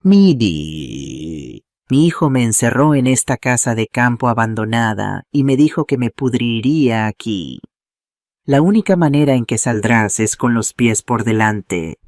Mi hijo me encerró en esta casa de campo abandonada y me dijo que me pudriría aquí. La única manera en que saldrás es con los pies por delante.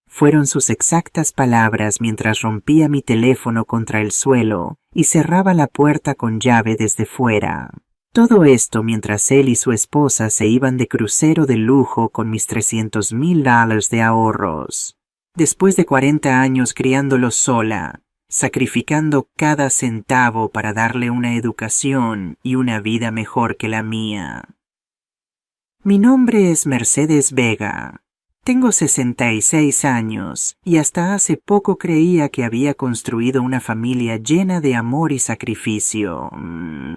Fueron sus exactas palabras mientras rompía mi teléfono contra el suelo y cerraba la puerta con llave desde fuera. Todo esto mientras él y su esposa se iban de crucero de lujo con mis $300,000 de ahorros. Después de 40 años criándolos sola, sacrificando cada centavo para darle una educación y una vida mejor que la mía. Mi nombre es Mercedes Vega. Tengo 66 años y hasta hace poco creía que había construido una familia llena de amor y sacrificio.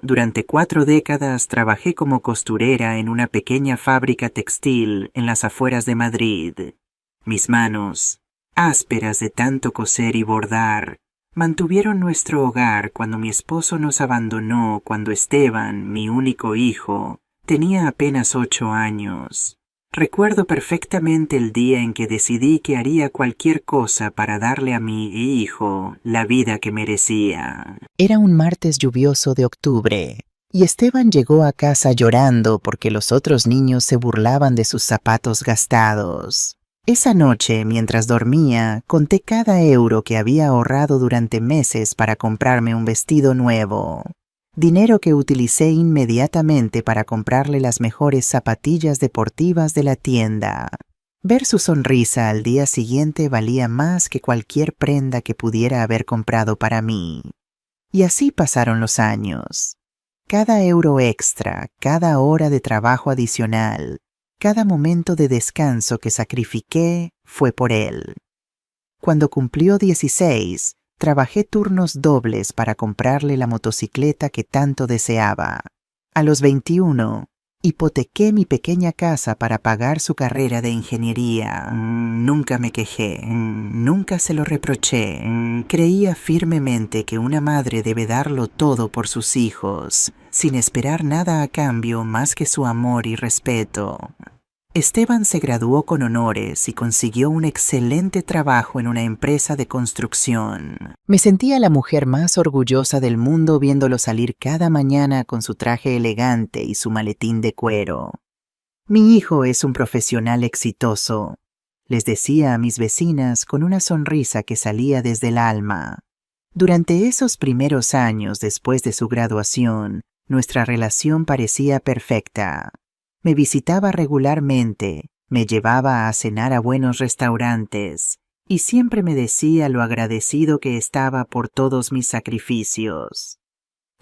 Durante 4 décadas trabajé como costurera en una pequeña fábrica textil en las afueras de Madrid. Mis manos, ásperas de tanto coser y bordar, mantuvieron nuestro hogar cuando mi esposo nos abandonó cuando Esteban, mi único hijo, tenía apenas 8 años. Recuerdo perfectamente el día en que decidí que haría cualquier cosa para darle a mi hijo la vida que merecía. Era un martes lluvioso de octubre, y Esteban llegó a casa llorando porque los otros niños se burlaban de sus zapatos gastados. Esa noche, mientras dormía, conté cada euro que había ahorrado durante meses para comprarme un vestido nuevo. Dinero que utilicé inmediatamente para comprarle las mejores zapatillas deportivas de la tienda. Ver su sonrisa al día siguiente valía más que cualquier prenda que pudiera haber comprado para mí. Y así pasaron los años. Cada euro extra, cada hora de trabajo adicional, cada momento de descanso que sacrifiqué fue por él. Cuando cumplió 16, trabajé turnos dobles para comprarle la motocicleta que tanto deseaba. A los 21, hipotequé mi pequeña casa para pagar su carrera de ingeniería. Nunca me quejé, nunca se lo reproché. Creía firmemente que una madre debe darlo todo por sus hijos, sin esperar nada a cambio más que su amor y respeto. Esteban se graduó con honores y consiguió un excelente trabajo en una empresa de construcción. Me sentía la mujer más orgullosa del mundo viéndolo salir cada mañana con su traje elegante y su maletín de cuero. Mi hijo es un profesional exitoso, les decía a mis vecinas con una sonrisa que salía desde el alma. Durante esos primeros años después de su graduación, nuestra relación parecía perfecta. Me visitaba regularmente, me llevaba a cenar a buenos restaurantes y siempre me decía lo agradecido que estaba por todos mis sacrificios.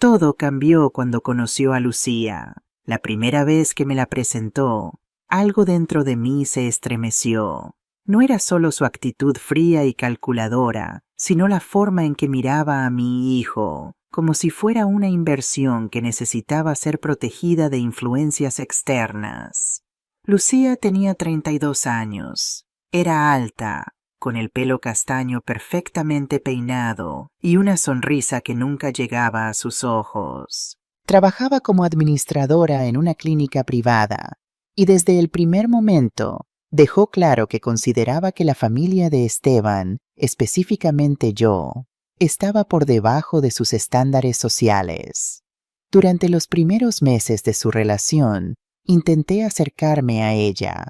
Todo cambió cuando conoció a Lucía. La primera vez que me la presentó, algo dentro de mí se estremeció. No era solo su actitud fría y calculadora, sino la forma en que miraba a mi hijo, como si fuera una inversión que necesitaba ser protegida de influencias externas. Lucía tenía 32 años. Era alta, con el pelo castaño perfectamente peinado y una sonrisa que nunca llegaba a sus ojos. Trabajaba como administradora en una clínica privada y desde el primer momento dejó claro que consideraba que la familia de Esteban, específicamente yo, estaba por debajo de sus estándares sociales. Durante los primeros meses de su relación, intenté acercarme a ella.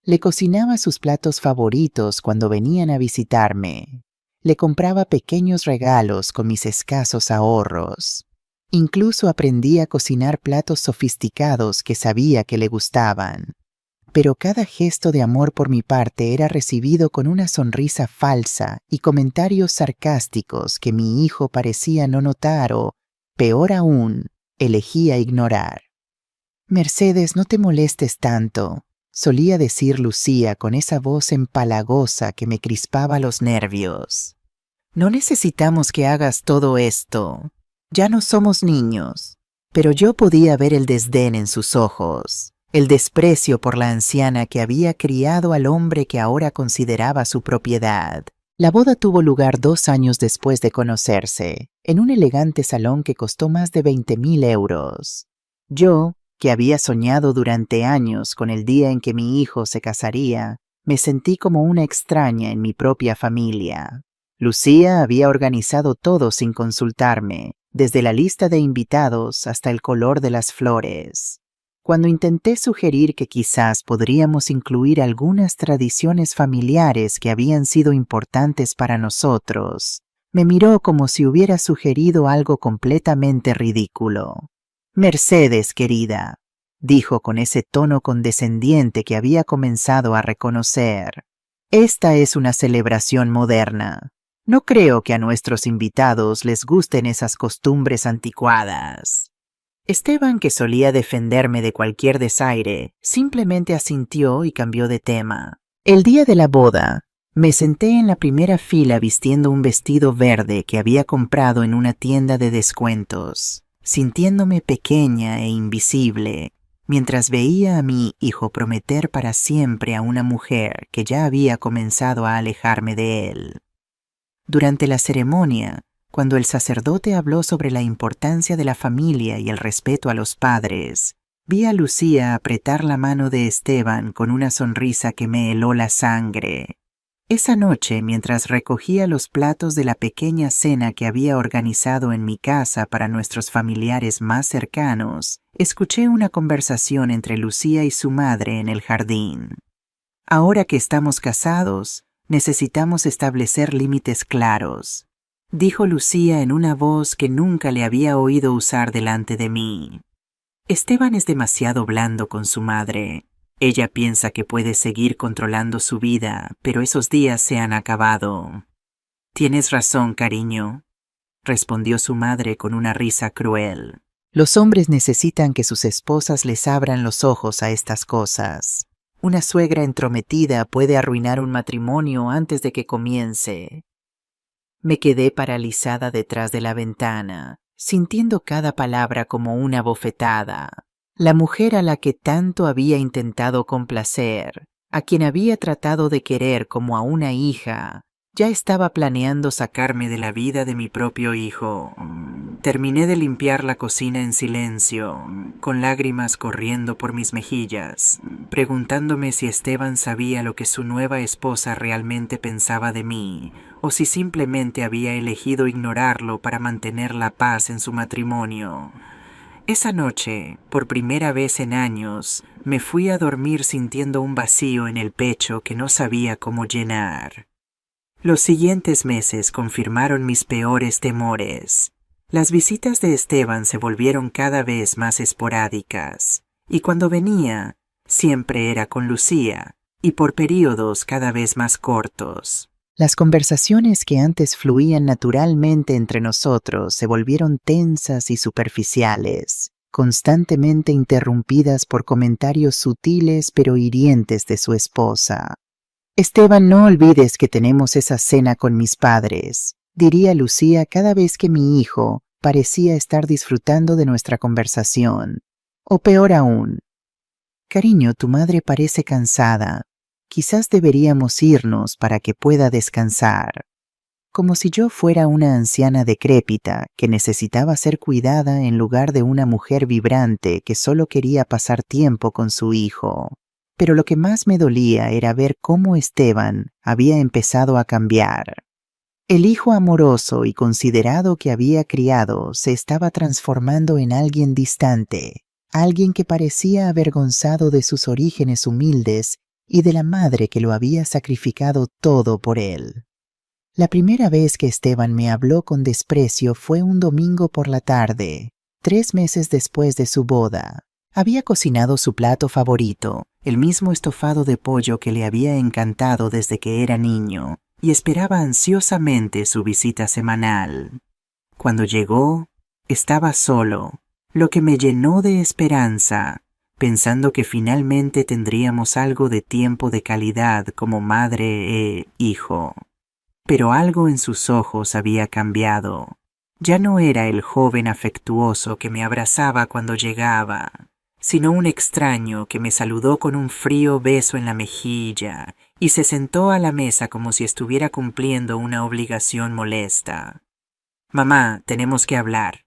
Le cocinaba sus platos favoritos cuando venían a visitarme. Le compraba pequeños regalos con mis escasos ahorros. Incluso aprendí a cocinar platos sofisticados que sabía que le gustaban. Pero cada gesto de amor por mi parte era recibido con una sonrisa falsa y comentarios sarcásticos que mi hijo parecía no notar o, peor aún, elegía ignorar. «Mercedes, no te molestes tanto», solía decir Lucía con esa voz empalagosa que me crispaba los nervios. «No necesitamos que hagas todo esto. Ya no somos niños». Pero yo podía ver el desdén en sus ojos. El desprecio por la anciana que había criado al hombre que ahora consideraba su propiedad. La boda tuvo lugar 2 años después de conocerse, en un elegante salón que costó más de 20,000 euros. Yo, que había soñado durante años con el día en que mi hijo se casaría, me sentí como una extraña en mi propia familia. Lucía había organizado todo sin consultarme, desde la lista de invitados hasta el color de las flores. Cuando intenté sugerir que quizás podríamos incluir algunas tradiciones familiares que habían sido importantes para nosotros, me miró como si hubiera sugerido algo completamente ridículo. «Mercedes, querida», dijo con ese tono condescendiente que había comenzado a reconocer. «Esta es una celebración moderna. No creo que a nuestros invitados les gusten esas costumbres anticuadas». Esteban, que solía defenderme de cualquier desaire, simplemente asintió y cambió de tema. El día de la boda, me senté en la primera fila vistiendo un vestido verde que había comprado en una tienda de descuentos, sintiéndome pequeña e invisible, mientras veía a mi hijo prometer para siempre a una mujer que ya había comenzado a alejarme de él. Durante la ceremonia, cuando el sacerdote habló sobre la importancia de la familia y el respeto a los padres, vi a Lucía apretar la mano de Esteban con una sonrisa que me heló la sangre. Esa noche, mientras recogía los platos de la pequeña cena que había organizado en mi casa para nuestros familiares más cercanos, escuché una conversación entre Lucía y su madre en el jardín. «Ahora que estamos casados, necesitamos establecer límites claros», dijo Lucía en una voz que nunca le había oído usar delante de mí. «Esteban es demasiado blando con su madre. Ella piensa que puede seguir controlando su vida, pero esos días se han acabado». «Tienes razón, cariño», respondió su madre con una risa cruel. «Los hombres necesitan que sus esposas les abran los ojos a estas cosas. Una suegra entrometida puede arruinar un matrimonio antes de que comience». Me quedé paralizada detrás de la ventana, sintiendo cada palabra como una bofetada. La mujer a la que tanto había intentado complacer, a quien había tratado de querer como a una hija, ya estaba planeando sacarme de la vida de mi propio hijo. Terminé de limpiar la cocina en silencio, con lágrimas corriendo por mis mejillas, preguntándome si Esteban sabía lo que su nueva esposa realmente pensaba de mí, o si simplemente había elegido ignorarlo para mantener la paz en su matrimonio. Esa noche, por primera vez en años, me fui a dormir sintiendo un vacío en el pecho que no sabía cómo llenar. Los siguientes meses confirmaron mis peores temores. Las visitas de Esteban se volvieron cada vez más esporádicas, y cuando venía, siempre era con Lucía, y por períodos cada vez más cortos. Las conversaciones que antes fluían naturalmente entre nosotros se volvieron tensas y superficiales, constantemente interrumpidas por comentarios sutiles pero hirientes de su esposa. «Esteban, no olvides que tenemos esa cena con mis padres», diría Lucía cada vez que mi hijo parecía estar disfrutando de nuestra conversación. O peor aún: «Cariño, tu madre parece cansada. Quizás deberíamos irnos para que pueda descansar». Como si yo fuera una anciana decrépita que necesitaba ser cuidada en lugar de una mujer vibrante que solo quería pasar tiempo con su hijo. Pero lo que más me dolía era ver cómo Esteban había empezado a cambiar. El hijo amoroso y considerado que había criado se estaba transformando en alguien distante, alguien que parecía avergonzado de sus orígenes humildes y de la madre que lo había sacrificado todo por él. La primera vez que Esteban me habló con desprecio fue un domingo por la tarde, 3 meses después de su boda. Había cocinado su plato favorito, el mismo estofado de pollo que le había encantado desde que era niño, y esperaba ansiosamente su visita semanal. Cuando llegó, estaba solo, lo que me llenó de esperanza, pensando que finalmente tendríamos algo de tiempo de calidad como madre e hijo. Pero algo en sus ojos había cambiado. Ya no era el joven afectuoso que me abrazaba cuando llegaba, sino un extraño que me saludó con un frío beso en la mejilla y se sentó a la mesa como si estuviera cumpliendo una obligación molesta. «Mamá, tenemos que hablar»,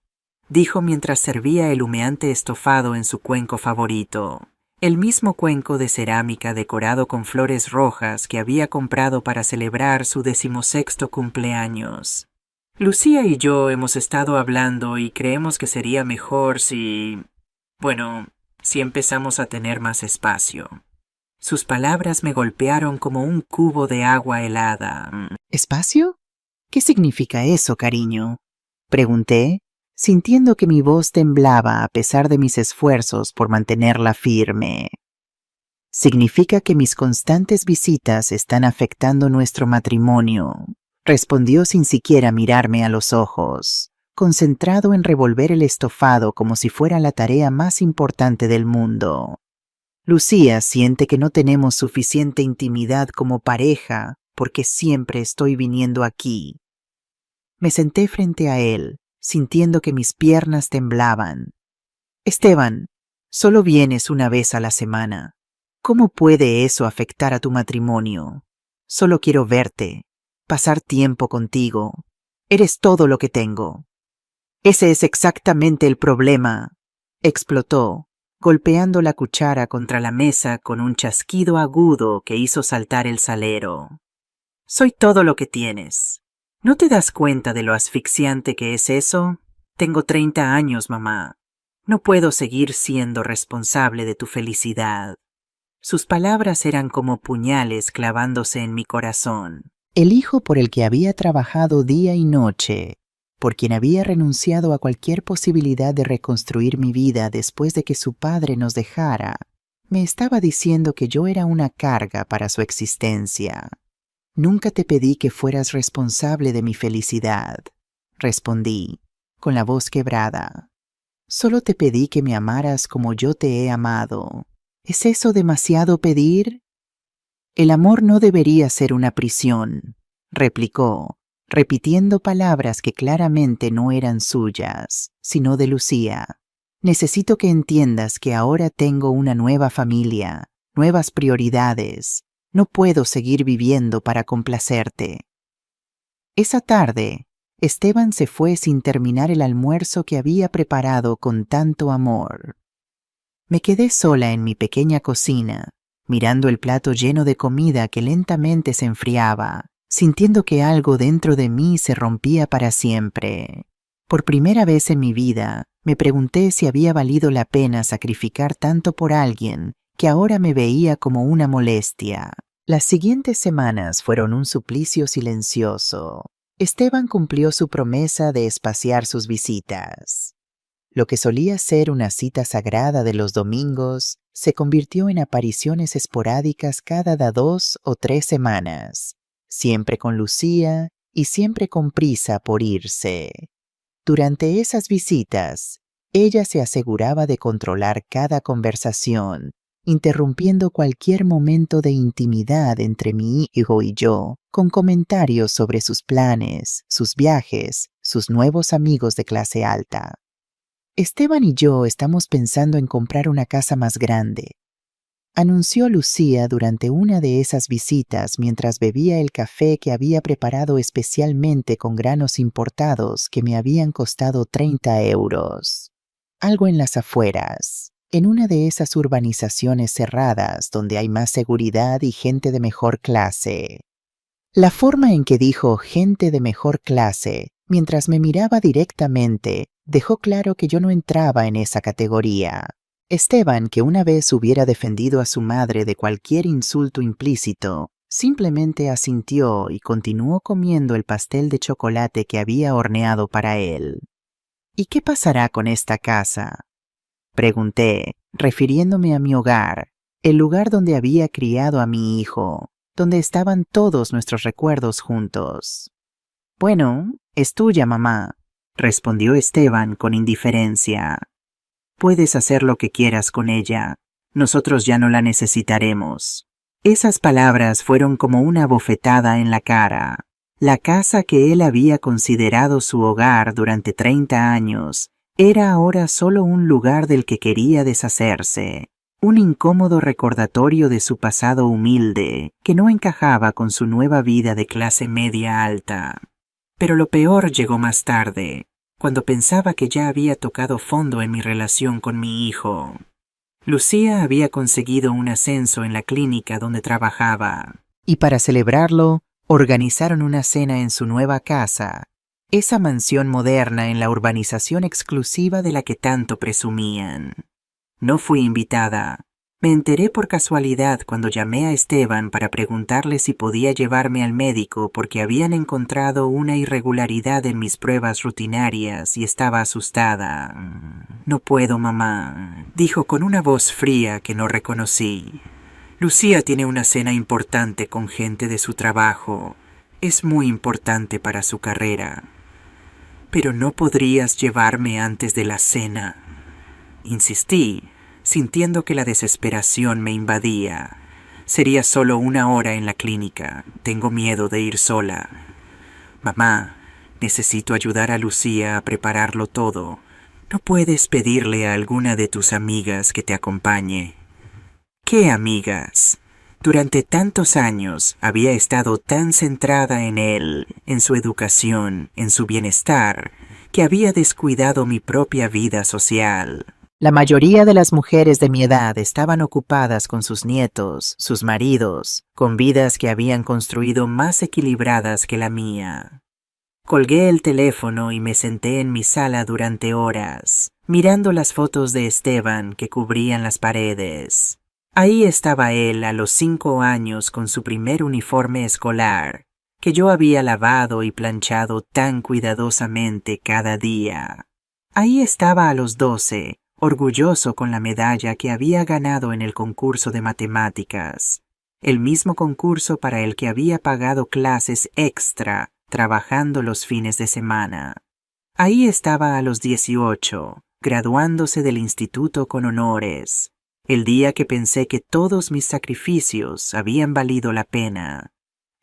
dijo mientras servía el humeante estofado en su cuenco favorito. El mismo cuenco de cerámica decorado con flores rojas que había comprado para celebrar su 16º cumpleaños. Lucía y yo hemos estado hablando y creemos que sería mejor si empezamos a tener más espacio. Sus palabras me golpearon como un cubo de agua helada. ¿Espacio? ¿Qué significa eso, cariño? Pregunté, sintiendo que mi voz temblaba a pesar de mis esfuerzos por mantenerla firme. Significa que mis constantes visitas están afectando nuestro matrimonio, respondió sin siquiera mirarme a los ojos, concentrado en revolver el estofado como si fuera la tarea más importante del mundo. Lucía siente que no tenemos suficiente intimidad como pareja porque siempre estoy viniendo aquí. Me senté frente a él, sintiendo que mis piernas temblaban. Esteban, solo vienes una vez a la semana. ¿Cómo puede eso afectar a tu matrimonio? Solo quiero verte, pasar tiempo contigo. Eres todo lo que tengo. Ese es exactamente el problema, explotó, golpeando la cuchara contra la mesa con un chasquido agudo que hizo saltar el salero. Soy todo lo que tienes. ¿No te das cuenta de lo asfixiante que es eso? Tengo 30 años, mamá. No puedo seguir siendo responsable de tu felicidad. Sus palabras eran como puñales clavándose en mi corazón. El hijo por el que había trabajado día y noche, por quien había renunciado a cualquier posibilidad de reconstruir mi vida después de que su padre nos dejara, me estaba diciendo que yo era una carga para su existencia. Nunca te pedí que fueras responsable de mi felicidad, respondí, con la voz quebrada. Solo te pedí que me amaras como yo te he amado. ¿Es eso demasiado pedir? El amor no debería ser una prisión, replicó, repitiendo palabras que claramente no eran suyas, sino de Lucía. Necesito que entiendas que ahora tengo una nueva familia, nuevas prioridades. No puedo seguir viviendo para complacerte. Esa tarde, Esteban se fue sin terminar el almuerzo que había preparado con tanto amor. Me quedé sola en mi pequeña cocina, mirando el plato lleno de comida que lentamente se enfriaba, sintiendo que algo dentro de mí se rompía para siempre. Por primera vez en mi vida, me pregunté si había valido la pena sacrificar tanto por alguien que ahora me veía como una molestia. Las siguientes semanas fueron un suplicio silencioso. Esteban cumplió su promesa de espaciar sus visitas. Lo que solía ser una cita sagrada de los domingos se convirtió en apariciones esporádicas cada 2 o 3 semanas, siempre con Lucía y siempre con prisa por irse. Durante esas visitas, ella se aseguraba de controlar cada conversación, interrumpiendo cualquier momento de intimidad entre mi hijo y yo, con comentarios sobre sus planes, sus viajes, sus nuevos amigos de clase alta. Esteban y yo estamos pensando en comprar una casa más grande, anunció Lucía durante una de esas visitas mientras bebía el café que había preparado especialmente con granos importados que me habían costado 30 euros. Algo en las afueras, en una de esas urbanizaciones cerradas donde hay más seguridad y gente de mejor clase. La forma en que dijo gente de mejor clase, mientras me miraba directamente, dejó claro que yo no entraba en esa categoría. Esteban, que una vez hubiera defendido a su madre de cualquier insulto implícito, simplemente asintió y continuó comiendo el pastel de chocolate que había horneado para él. ¿Y qué pasará con esta casa?, pregunté, refiriéndome a mi hogar, el lugar donde había criado a mi hijo, donde estaban todos nuestros recuerdos juntos. Bueno, es tuya, mamá, respondió Esteban con indiferencia. Puedes hacer lo que quieras con ella. Nosotros ya no la necesitaremos. Esas palabras fueron como una bofetada en la cara. La casa que él había considerado su hogar durante 30 años era ahora solo un lugar del que quería deshacerse, un incómodo recordatorio de su pasado humilde que no encajaba con su nueva vida de clase media alta. Pero lo peor llegó más tarde, cuando pensaba que ya había tocado fondo en mi relación con mi hijo. Lucía había conseguido un ascenso en la clínica donde trabajaba. Y para celebrarlo, organizaron una cena en su nueva casa, esa mansión moderna en la urbanización exclusiva de la que tanto presumían. No fui invitada. Me enteré por casualidad cuando llamé a Esteban para preguntarle si podía llevarme al médico porque habían encontrado una irregularidad en mis pruebas rutinarias y estaba asustada. «No puedo, mamá», dijo con una voz fría que no reconocí. «Lucía tiene una cena importante con gente de su trabajo. Es muy importante para su carrera. Pero no podrías llevarme antes de la cena». Insistí, sintiendo que la desesperación me invadía. Sería solo 1 hora en la clínica. Tengo miedo de ir sola. «Mamá, necesito ayudar a Lucía a prepararlo todo. ¿No puedes pedirle a alguna de tus amigas que te acompañe?» «¿Qué amigas?» Durante tantos años había estado tan centrada en él, en su educación, en su bienestar, que había descuidado mi propia vida social. La mayoría de las mujeres de mi edad estaban ocupadas con sus nietos, sus maridos, con vidas que habían construido más equilibradas que la mía. Colgué el teléfono y me senté en mi sala durante horas, mirando las fotos de Esteban que cubrían las paredes. Ahí estaba él a los 5 años con su primer uniforme escolar, que yo había lavado y planchado tan cuidadosamente cada día. Ahí estaba a los 12, orgulloso con la medalla que había ganado en el concurso de matemáticas, el mismo concurso para el que había pagado clases extra trabajando los fines de semana. Ahí estaba a los 18, graduándose del instituto con honores, el día que pensé que todos mis sacrificios habían valido la pena.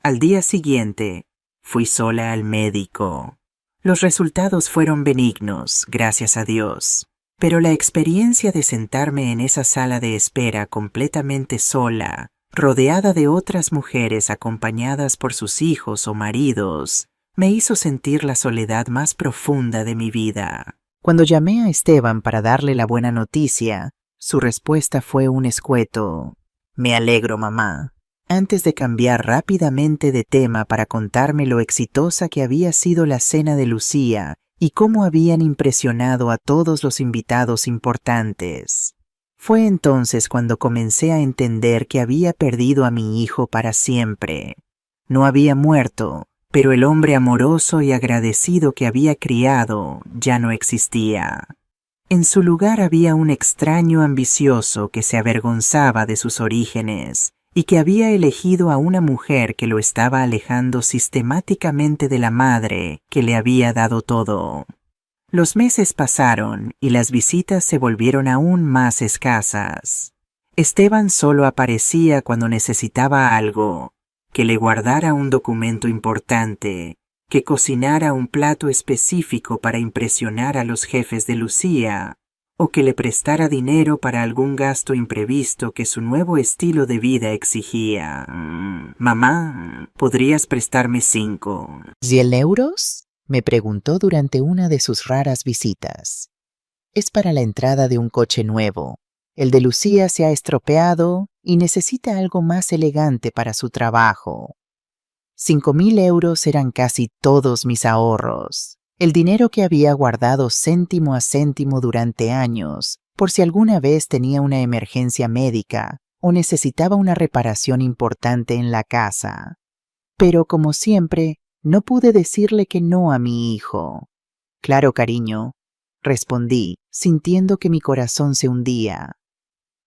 Al día siguiente, fui sola al médico. Los resultados fueron benignos, gracias a Dios. Pero la experiencia de sentarme en esa sala de espera completamente sola, rodeada de otras mujeres acompañadas por sus hijos o maridos, me hizo sentir la soledad más profunda de mi vida. Cuando llamé a Esteban para darle la buena noticia, su respuesta fue un escueto: «Me alegro, mamá», antes de cambiar rápidamente de tema para contarme lo exitosa que había sido la cena de Lucía y cómo habían impresionado a todos los invitados importantes. Fue entonces cuando comencé a entender que había perdido a mi hijo para siempre. No había muerto, pero el hombre amoroso y agradecido que había criado ya no existía. En su lugar había un extraño ambicioso que se avergonzaba de sus orígenes y que había elegido a una mujer que lo estaba alejando sistemáticamente de la madre que le había dado todo. Los meses pasaron y las visitas se volvieron aún más escasas. Esteban solo aparecía cuando necesitaba algo, que le guardara un documento importante, que cocinara un plato específico para impresionar a los jefes de Lucía, o que le prestara dinero para algún gasto imprevisto que su nuevo estilo de vida exigía. «Mamá, ¿podrías prestarme 5? ¿100 euros? Me preguntó durante una de sus raras visitas. Es para la entrada de un coche nuevo. El de Lucía se ha estropeado y necesita algo más elegante para su trabajo. 5.000 euros eran casi todos mis ahorros. El dinero que había guardado céntimo a céntimo durante años, por si alguna vez tenía una emergencia médica o necesitaba una reparación importante en la casa. Pero como siempre, no pude decirle que no a mi hijo. «Claro, cariño», respondí, sintiendo que mi corazón se hundía.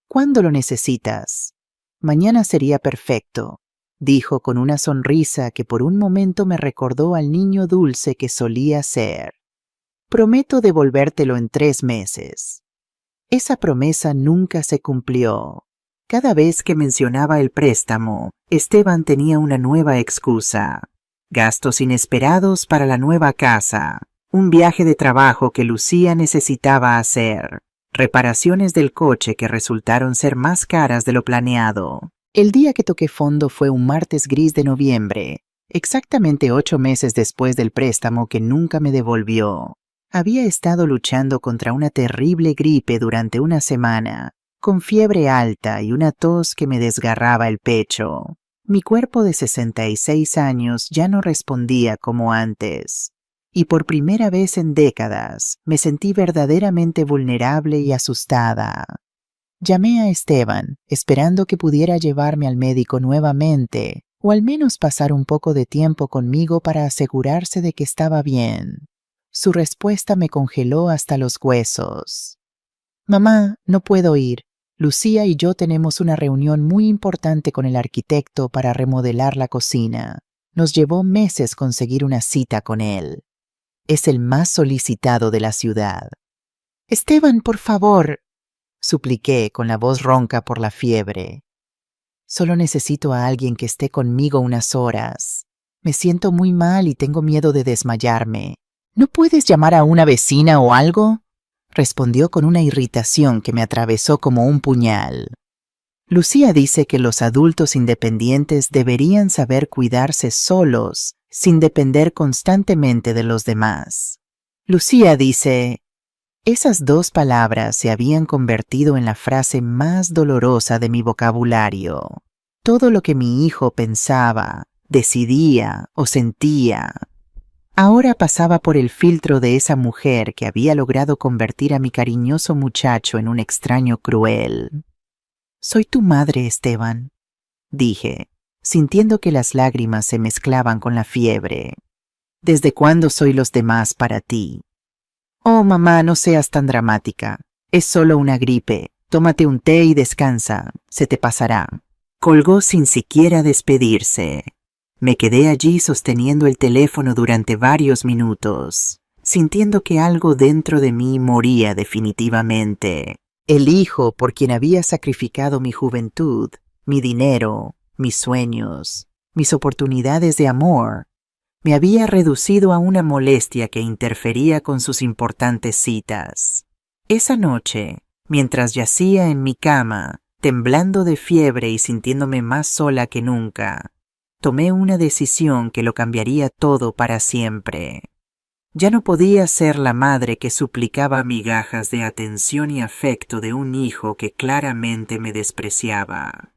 «¿Cuándo lo necesitas?» «Mañana sería perfecto», dijo con una sonrisa que por un momento me recordó al niño dulce que solía ser. «Prometo devolvértelo en 3 meses». Esa promesa nunca se cumplió. Cada vez que mencionaba el préstamo, Esteban tenía una nueva excusa. Gastos inesperados para la nueva casa, un viaje de trabajo que Lucía necesitaba hacer, reparaciones del coche que resultaron ser más caras de lo planeado. El día que toqué fondo fue un martes gris de noviembre, exactamente 8 meses después del préstamo que nunca me devolvió. Había estado luchando contra una terrible gripe durante una semana, con fiebre alta y una tos que me desgarraba el pecho. Mi cuerpo de 66 años ya no respondía como antes, y por primera vez en décadas me sentí verdaderamente vulnerable y asustada. Llamé a Esteban, esperando que pudiera llevarme al médico nuevamente, o al menos pasar un poco de tiempo conmigo para asegurarse de que estaba bien. Su respuesta me congeló hasta los huesos. Mamá, no puedo ir. Lucía y yo tenemos una reunión muy importante con el arquitecto para remodelar la cocina. Nos llevó meses conseguir una cita con él. Es el más solicitado de la ciudad. Esteban, por favor, supliqué con la voz ronca por la fiebre. Solo necesito a alguien que esté conmigo unas horas. Me siento muy mal y tengo miedo de desmayarme. ¿No puedes llamar a una vecina o algo?, respondió con una irritación que me atravesó como un puñal. Lucía dice que los adultos independientes deberían saber cuidarse solos, sin depender constantemente de los demás. Lucía dice... Esas dos palabras se habían convertido en la frase más dolorosa de mi vocabulario. Todo lo que mi hijo pensaba, decidía o sentía, ahora pasaba por el filtro de esa mujer que había logrado convertir a mi cariñoso muchacho en un extraño cruel. «Soy tu madre, Esteban», dije, sintiendo que las lágrimas se mezclaban con la fiebre. «¿Desde cuándo soy los demás para ti?» «Oh, mamá, no seas tan dramática. Es solo una gripe. Tómate un té y descansa. Se te pasará». Colgó sin siquiera despedirse. Me quedé allí sosteniendo el teléfono durante varios minutos, sintiendo que algo dentro de mí moría definitivamente. El hijo por quien había sacrificado mi juventud, mi dinero, mis sueños, mis oportunidades de amor, me había reducido a una molestia que interfería con sus importantes citas. Esa noche, mientras yacía en mi cama, temblando de fiebre y sintiéndome más sola que nunca, tomé una decisión que lo cambiaría todo para siempre. Ya no podía ser la madre que suplicaba migajas de atención y afecto de un hijo que claramente me despreciaba.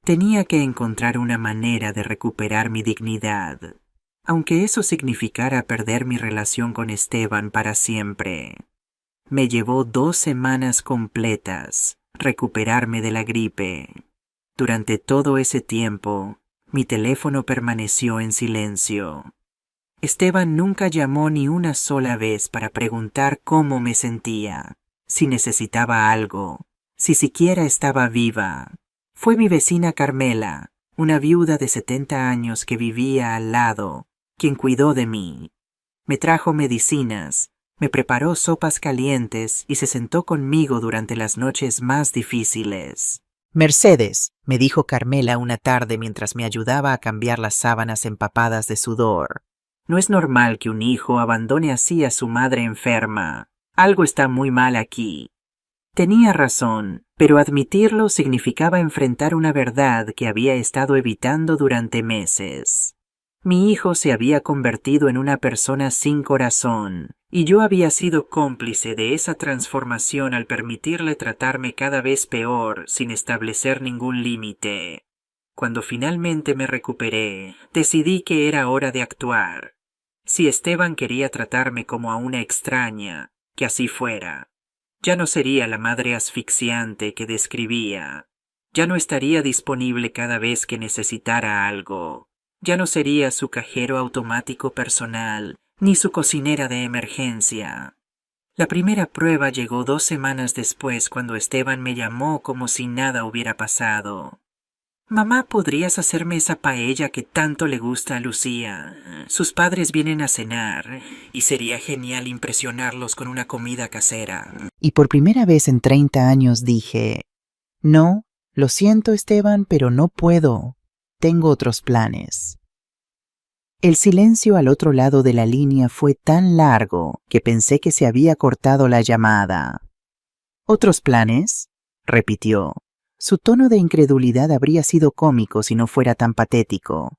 Tenía que encontrar una manera de recuperar mi dignidad, aunque eso significara perder mi relación con Esteban para siempre. Me llevó 2 semanas completas recuperarme de la gripe. Durante todo ese tiempo, mi teléfono permaneció en silencio. Esteban nunca llamó ni una sola vez para preguntar cómo me sentía, si necesitaba algo, si siquiera estaba viva. Fue mi vecina Carmela, una viuda de 70 años que vivía al lado, quien cuidó de mí. Me trajo medicinas, me preparó sopas calientes y se sentó conmigo durante las noches más difíciles. «Mercedes», me dijo Carmela una tarde mientras me ayudaba a cambiar las sábanas empapadas de sudor. «No es normal que un hijo abandone así a su madre enferma. Algo está muy mal aquí». Tenía razón, pero admitirlo significaba enfrentar una verdad que había estado evitando durante meses. Mi hijo se había convertido en una persona sin corazón, y yo había sido cómplice de esa transformación al permitirle tratarme cada vez peor sin establecer ningún límite. Cuando finalmente me recuperé, decidí que era hora de actuar. Si Esteban quería tratarme como a una extraña, que así fuera. Ya no sería la madre asfixiante que describía. Ya no estaría disponible cada vez que necesitara algo. Ya no sería su cajero automático personal, ni su cocinera de emergencia. La primera prueba llegó 2 semanas después cuando Esteban me llamó como si nada hubiera pasado. «Mamá, ¿podrías hacerme esa paella que tanto le gusta a Lucía? Sus padres vienen a cenar y sería genial impresionarlos con una comida casera». Y por primera vez en 30 años dije, «No, lo siento, Esteban, pero no puedo. Tengo otros planes». El silencio al otro lado de la línea fue tan largo que pensé que se había cortado la llamada. «¿Otros planes?», repitió. Su tono de incredulidad habría sido cómico si no fuera tan patético.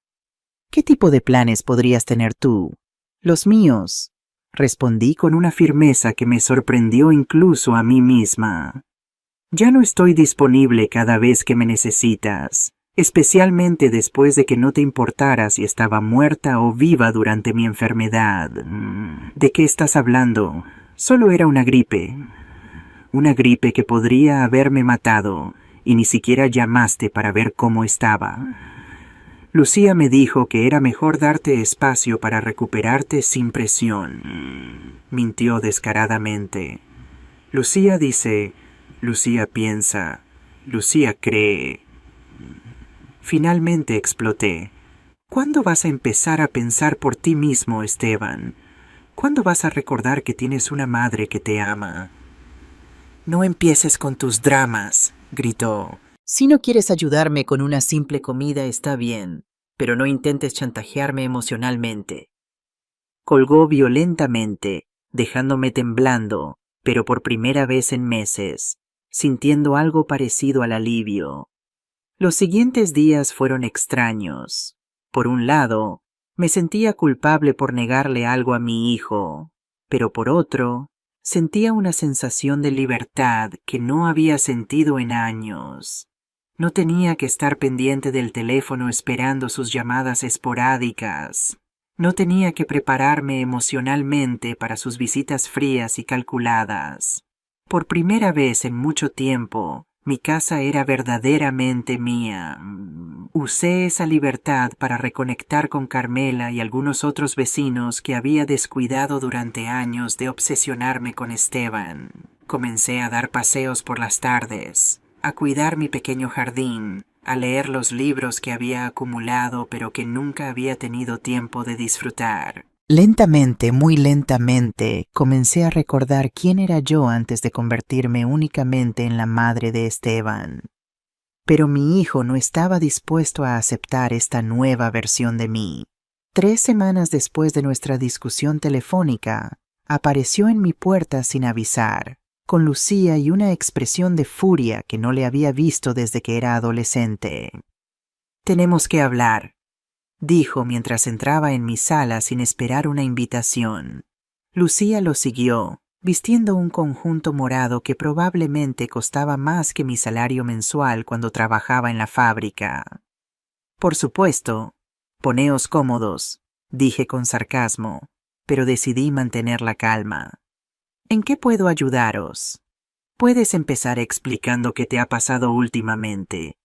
«¿Qué tipo de planes podrías tener tú?» «Los míos», respondí con una firmeza que me sorprendió incluso a mí misma. Ya no estoy disponible cada vez que me necesitas, especialmente después de que no te importara si estaba muerta o viva durante mi enfermedad. ¿De qué estás hablando? Solo era una gripe que podría haberme matado, y ni siquiera llamaste para ver cómo estaba. Lucía me dijo que era mejor darte espacio para recuperarte sin presión. Mintió descaradamente. Lucía dice, Lucía piensa, Lucía cree. Finalmente exploté. ¿Cuándo vas a empezar a pensar por ti mismo, Esteban? ¿Cuándo vas a recordar que tienes una madre que te ama? No empieces con tus dramas, gritó. Si no quieres ayudarme con una simple comida está bien, pero no intentes chantajearme emocionalmente. Colgó violentamente, dejándome temblando, pero por primera vez en meses, sintiendo algo parecido al alivio. Los siguientes días fueron extraños. Por un lado, me sentía culpable por negarle algo a mi hijo, pero por otro, sentía una sensación de libertad que no había sentido en años. No tenía que estar pendiente del teléfono esperando sus llamadas esporádicas. No tenía que prepararme emocionalmente para sus visitas frías y calculadas. Por primera vez en mucho tiempo, mi casa era verdaderamente mía. Usé esa libertad para reconectar con Carmela y algunos otros vecinos que había descuidado durante años de obsesionarme con Esteban. Comencé a dar paseos por las tardes, a cuidar mi pequeño jardín, a leer los libros que había acumulado pero que nunca había tenido tiempo de disfrutar. Lentamente, muy lentamente, comencé a recordar quién era yo antes de convertirme únicamente en la madre de Esteban. Pero mi hijo no estaba dispuesto a aceptar esta nueva versión de mí. 3 semanas después de nuestra discusión telefónica, apareció en mi puerta sin avisar, con Lucía y una expresión de furia que no le había visto desde que era adolescente. «Tenemos que hablar», dijo mientras entraba en mi sala sin esperar una invitación. Lucía lo siguió, vistiendo un conjunto morado que probablemente costaba más que mi salario mensual cuando trabajaba en la fábrica. Por supuesto, poneos cómodos, dije con sarcasmo, pero decidí mantener la calma. ¿En qué puedo ayudaros? Puedes empezar explicando qué te ha pasado últimamente,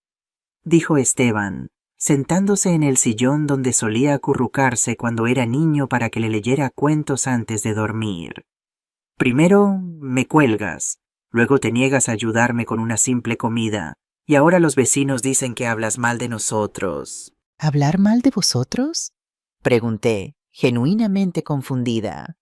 dijo Esteban, sentándose en el sillón donde solía acurrucarse cuando era niño para que le leyera cuentos antes de dormir. Primero me cuelgas, luego te niegas a ayudarme con una simple comida, y ahora los vecinos dicen que hablas mal de nosotros. ¿Hablar mal de vosotros?, pregunté, genuinamente confundida.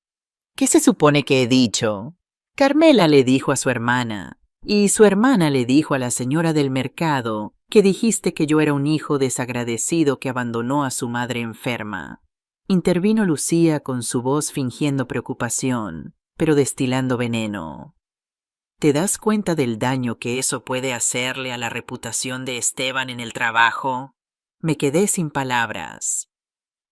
¿Qué se supone que he dicho? Carmela le dijo a su hermana, y su hermana le dijo a la señora del mercado que dijiste que yo era un hijo desagradecido que abandonó a su madre enferma. Intervino Lucía con su voz fingiendo preocupación, pero destilando veneno. ¿Te das cuenta del daño que eso puede hacerle a la reputación de Esteban en el trabajo? Me quedé sin palabras.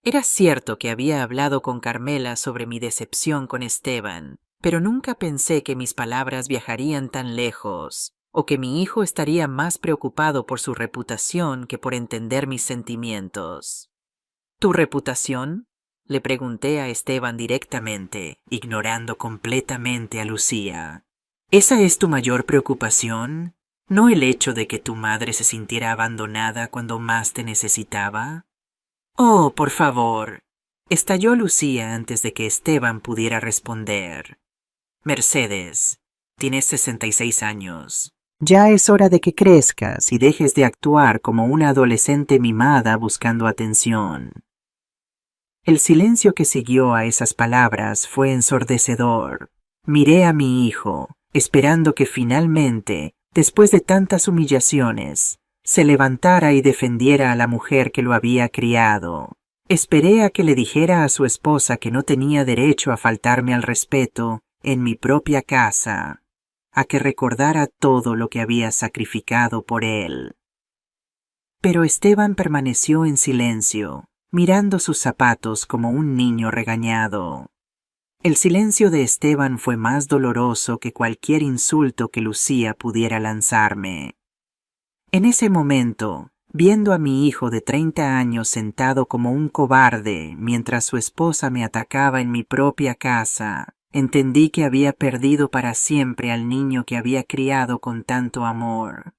Era cierto que había hablado con Carmela sobre mi decepción con Esteban, pero nunca pensé que mis palabras viajarían tan lejos, o que mi hijo estaría más preocupado por su reputación que por entender mis sentimientos. ¿Tu reputación?, le pregunté a Esteban directamente, ignorando completamente a Lucía. ¿Esa es tu mayor preocupación? ¿No el hecho de que tu madre se sintiera abandonada cuando más te necesitaba? Oh, por favor, estalló Lucía antes de que Esteban pudiera responder. Mercedes, tienes 66 años. Ya es hora de que crezcas y dejes de actuar como una adolescente mimada buscando atención. El silencio que siguió a esas palabras fue ensordecedor. Miré a mi hijo, esperando que finalmente, después de tantas humillaciones, se levantara y defendiera a la mujer que lo había criado. Esperé a que le dijera a su esposa que no tenía derecho a faltarme al respeto en mi propia casa, a que recordara todo lo que había sacrificado por él. Pero Esteban permaneció en silencio, mirando sus zapatos como un niño regañado. El silencio de Esteban fue más doloroso que cualquier insulto que Lucía pudiera lanzarme. En ese momento, viendo a mi hijo de 30 años sentado como un cobarde mientras su esposa me atacaba en mi propia casa, entendí que había perdido para siempre al niño que había criado con tanto amor.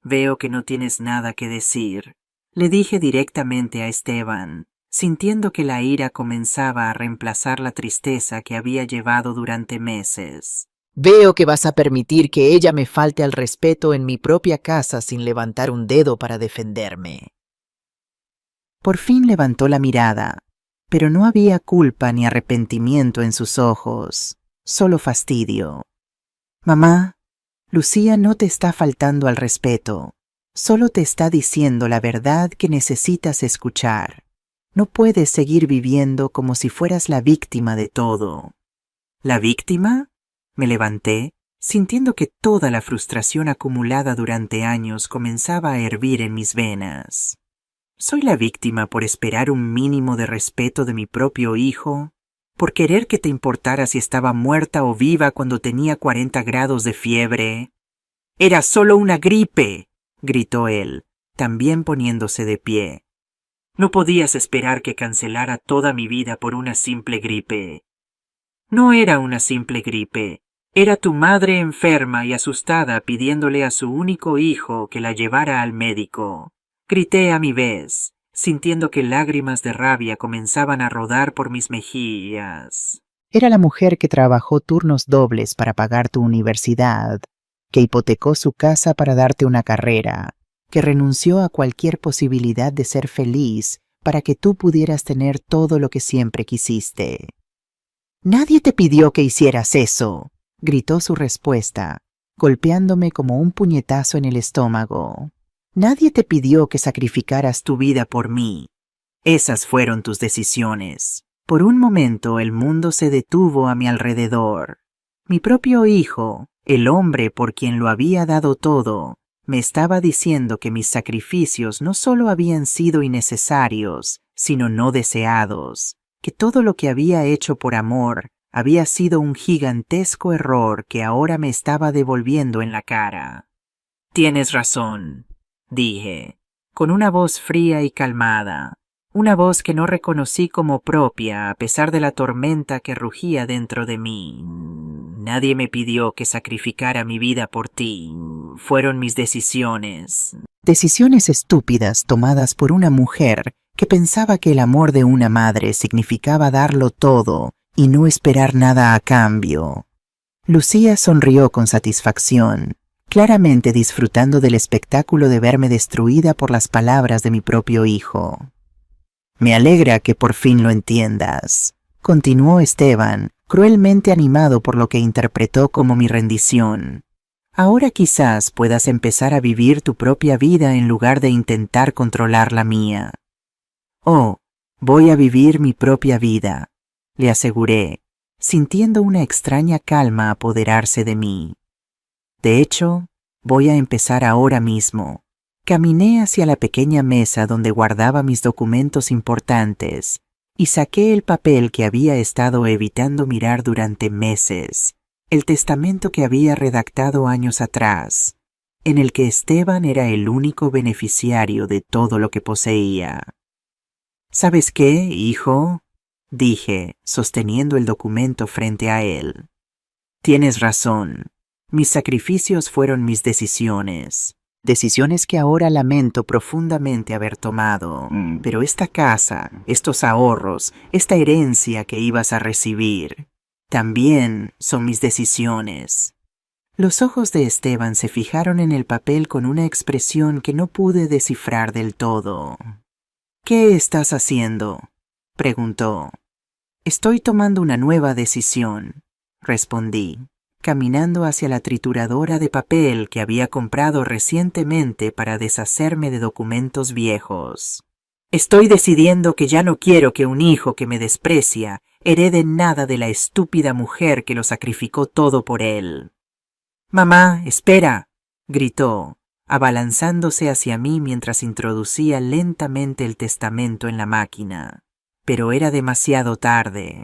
Veo que no tienes nada que decir, le dije directamente a Esteban, sintiendo que la ira comenzaba a reemplazar la tristeza que había llevado durante meses. Veo que vas a permitir que ella me falte al respeto en mi propia casa sin levantar un dedo para defenderme. Por fin levantó la mirada, pero no había culpa ni arrepentimiento en sus ojos, solo fastidio. Mamá, Lucía no te está faltando al respeto, solo te está diciendo la verdad que necesitas escuchar. No puedes seguir viviendo como si fueras la víctima de todo. ¿La víctima? Me levanté, sintiendo que toda la frustración acumulada durante años comenzaba a hervir en mis venas. ¿Soy la víctima por esperar un mínimo de respeto de mi propio hijo? ¿Por querer que te importara si estaba muerta o viva cuando tenía 40 grados de fiebre? ¡Era solo una gripe!, gritó él, también poniéndose de pie. No podías esperar que cancelara toda mi vida por una simple gripe. No era una simple gripe. Era tu madre enferma y asustada pidiéndole a su único hijo que la llevara al médico. Grité a mi vez, sintiendo que lágrimas de rabia comenzaban a rodar por mis mejillas. Era la mujer que trabajó turnos dobles para pagar tu universidad, que hipotecó su casa para darte una carrera, que renunció a cualquier posibilidad de ser feliz para que tú pudieras tener todo lo que siempre quisiste. «Nadie te pidió que hicieras eso», gritó su respuesta, golpeándome como un puñetazo en el estómago. «Nadie te pidió que sacrificaras tu vida por mí. Esas fueron tus decisiones». Por un momento el mundo se detuvo a mi alrededor. Mi propio hijo, el hombre por quien lo había dado todo, me estaba diciendo que mis sacrificios no solo habían sido innecesarios, sino no deseados, que todo lo que había hecho por amor había sido un gigantesco error que ahora me estaba devolviendo en la cara. «Tienes razón», dije, con una voz fría y calmada, una voz que no reconocí como propia a pesar de la tormenta que rugía dentro de mí. «Nadie me pidió que sacrificara mi vida por ti. Fueron mis decisiones». Decisiones estúpidas tomadas por una mujer que pensaba que el amor de una madre significaba darlo todo y no esperar nada a cambio. Lucía sonrió con satisfacción, claramente disfrutando del espectáculo de verme destruida por las palabras de mi propio hijo. «Me alegra que por fin lo entiendas», continuó Esteban, cruelmente animado por lo que interpretó como mi rendición. «Ahora quizás puedas empezar a vivir tu propia vida en lugar de intentar controlar la mía». «Oh, voy a vivir mi propia vida», le aseguré, sintiendo una extraña calma apoderarse de mí. «De hecho, voy a empezar ahora mismo». Caminé hacia la pequeña mesa donde guardaba mis documentos importantes y saqué el papel que había estado evitando mirar durante meses, el testamento que había redactado años atrás, en el que Esteban era el único beneficiario de todo lo que poseía. «¿Sabes qué, hijo?», dije, sosteniendo el documento frente a él. «Tienes razón. Mis sacrificios fueron mis decisiones. Decisiones que ahora lamento profundamente haber tomado. Pero esta casa, estos ahorros, esta herencia que ibas a recibir, también son mis decisiones». Los ojos de Esteban se fijaron en el papel con una expresión que no pude descifrar del todo. «¿Qué estás haciendo?», preguntó. «Estoy tomando una nueva decisión», respondí, caminando hacia la trituradora de papel que había comprado recientemente para deshacerme de documentos viejos. «Estoy decidiendo que ya no quiero que un hijo que me desprecia herede nada de la estúpida mujer que lo sacrificó todo por él». «Mamá, espera», gritó, abalanzándose hacia mí mientras introducía lentamente el testamento en la máquina. Pero era demasiado tarde.